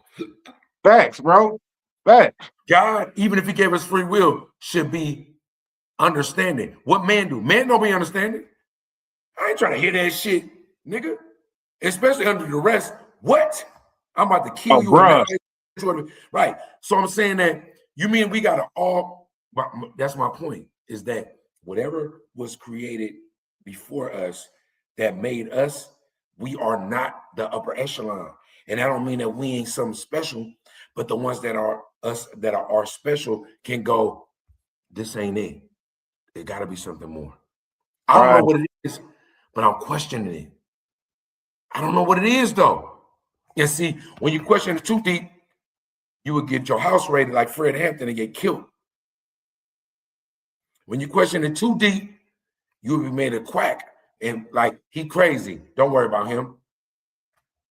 Facts, bro. Facts. God, even if he gave us free will, should be understanding. What man do? Man don't be understanding. I ain't trying to hear that shit, nigga. Especially under duress. What? I'm about to kill you. Bro. Right. So I'm saying that you mean we gotta all, that's my point, is that whatever was created before us that made us, we are not the upper echelon. And I don't mean that we ain't something special, but the ones that are us, that are special, can go, this ain't it. It gotta be something more. I don't know what it is, but I'm questioning it. I don't know what it is though. And see, when you question it too deep, you would get your house raided like Fred Hampton and get killed. When you question it too deep, you would be made a quack and like, he crazy. Don't worry about him.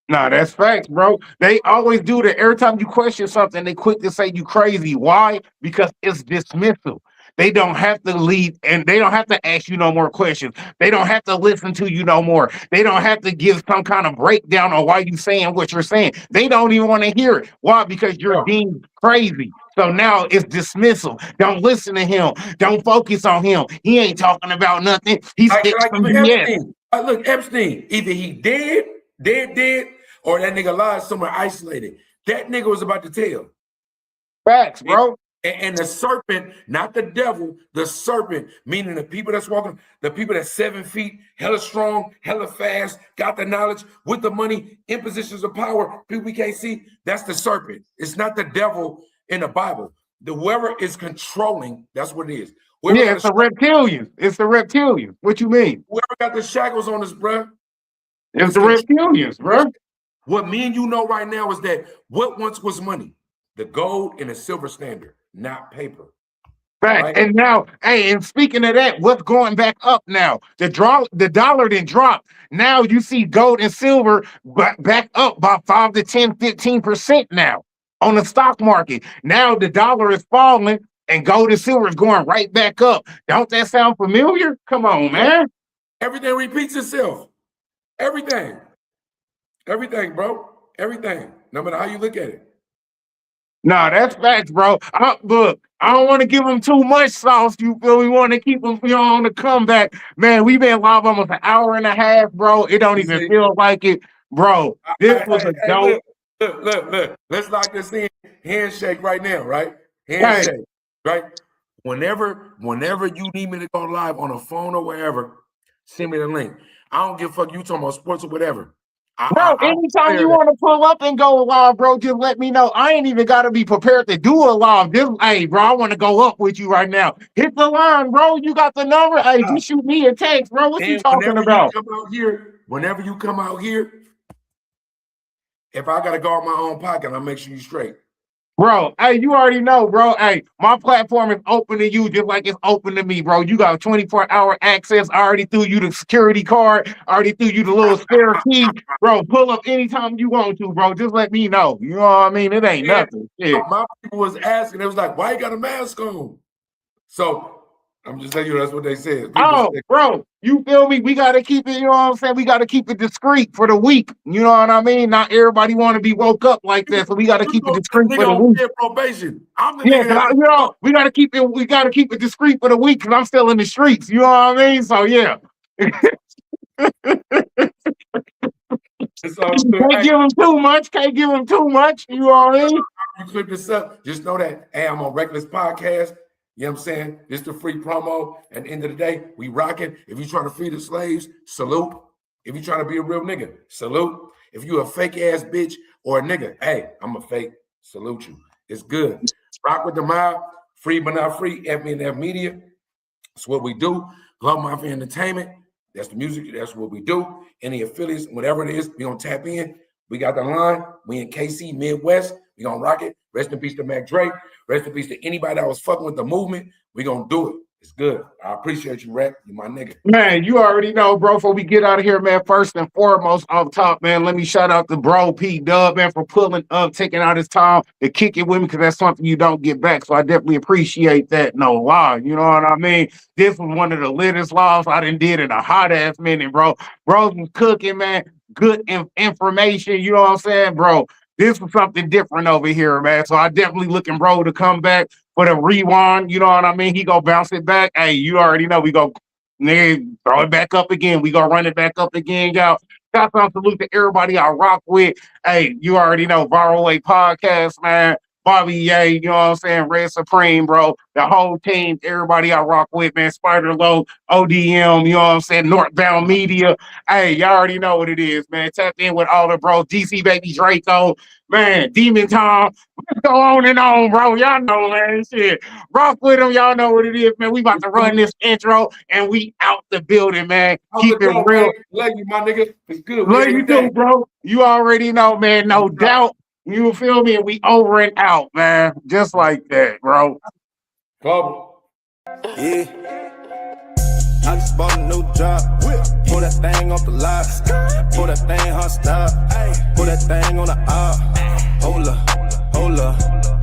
Nah, that's facts, bro. They always do that. Every time you question something, they quick to say you crazy. Why? Because it's dismissal. They don't have to lead and they don't have to ask you no more questions. They don't have to listen to you no more. They don't have to give some kind of breakdown on why you saying what you're saying. They don't even want to hear it. Why? Because you're deemed crazy. So now it's dismissal. Don't listen to him. Don't focus on him. He ain't talking about nothing. He's like Epstein. Look, Epstein, either he dead, or that nigga lied somewhere isolated. That nigga was about to tell. Facts, bro. And the serpent, not the devil, the serpent, meaning the people that's walking, the people that's 7 feet, hella strong, hella fast, got the knowledge with the money, in positions of power, people we can't see, that's the serpent. It's not the devil in the Bible. Whoever is controlling, that's what it is. Whoever it's the reptilians. It's the reptilians. What you mean? Whoever got the shackles on us, bro. It's the reptilians, bro. What me and you know right now is that what once was money, the gold and the silver standard, not paper. Right. And now, hey, and speaking of that, what's going back up now? The dollar didn't drop. Now you see gold and silver back up by 5 to 10, 15% now on the stock market. Now the dollar is falling and gold and silver is going right back up. Don't that sound familiar? Come on, man. Everything repeats itself. Everything, bro. Everything. No matter how you look at it. Nah, that's facts, bro. Look, I don't want to give them too much sauce. You feel? We want to keep them, on the comeback. Man, we've been live almost an hour and a half, bro. It don't even feel like it, bro. This was a dope. Look. Let's lock this in. Handshake right now, right? Handshake, right? Whenever you need me to go live on a phone or wherever, send me the link. I don't give a fuck. You talking about sports or whatever. Bro, anytime you want to pull up and go live, bro, just let me know. I ain't even got to be prepared to do a live. Hey, bro, I want to go up with you right now. Hit the line, bro. You got the number. Hey, just shoot me a text, bro. What you talking about? Whenever you come out here, if I got to guard my own pocket, I'll make sure you straight. Bro, hey, you already know, bro. Hey, my platform is open to you just like it's open to me, bro. You got 24-hour access. I already threw you the security card. I already threw you the little spare key. Bro, pull up anytime you want to, bro. Just let me know. You know what I mean? It ain't nothing. Shit. My people was asking. It was like, why you got a mask on? So I'm just telling you, that's what they said. Bro, you feel me? We got to keep it, you know what I'm saying? We got to keep it discreet for the week. You know what I mean? Not everybody want to be woke up like that, so we got to keep it discreet for the week. Probation. We got to keep it discreet for the week because I'm still in the streets. You know what I mean? So yeah. Can't give him too much. You know what I mean? You you clip this up, just know that, hey, I'm on Reckless Podcast. You know what I'm saying? This the free promo. At the end of the day, we rocking. If you trying to free the slaves, salute. If you trying to be a real nigga, salute. If you a fake ass bitch or a nigga, hey, I'm a fake. Salute you. It's good. Rock with the mob. Free but not free. FNF Media. That's what we do. Global Mafia Entertainment. That's the music. That's what we do. Any affiliates, whatever it is, we gonna tap in. We got the line. We in KC Midwest. We gonna rock it. Rest in peace to Mac Drake. Rest in peace to anybody that was fucking with the movement. We gonna do it. It's good. I appreciate you, Rec. You my nigga. Man, you already know, bro. Before we get out of here, man, first and foremost, off top, man, let me shout out to bro P Dub, man, for pulling up, taking out his time to kick it with me, because that's something you don't get back. So I definitely appreciate that. No lie. You know what I mean? This was one of the latest lives I done did in a hot ass minute, bro. Bro was cooking, man. Good information. You know what I'm saying, bro? This was something different over here, man. So I definitely looking bro to come back for the rewind. You know what I mean? He go bounce it back. Hey, you already know we go nigga, throw it back up again. We gonna run it back up again, y'all. Shout out, salute to everybody I rock with. Hey, you already know Viral Way Podcast, man. Bobby Ye, you know what I'm saying? Red Supreme, bro. The whole team, everybody I rock with, man. Spider Low, ODM, you know what I'm saying? Northbound Media. Hey, y'all already know what it is, man. Tap in with all the bros. DC Baby Draco, man. Demon Tom. Let's go on and on, bro. Y'all know, man. Shit. Rock with them. Y'all know what it is, man. We about to run this intro and we out the building, man. Keep it real. Man. Love you, my nigga. It's good. Love you too, bro. You already know, man. No doubt. You feel me? And we over and out, man. Just like that, bro. Global. Yeah. I just bought a new job. Pull that thing off the lot. Pull that thing hot stop. Pull that thing on the op. Hold up, hold up,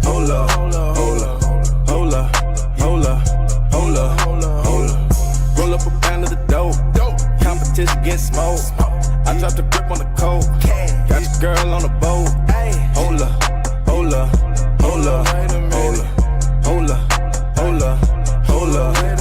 hold up, hold up, hold up, hold up, hold up, hold up. Roll up a pound of the dope. Competition get smoked. I dropped the grip on the coat. Got your girl on the boat. Hold up, hold up, hold up, hold up, hold up, hold up, hold up.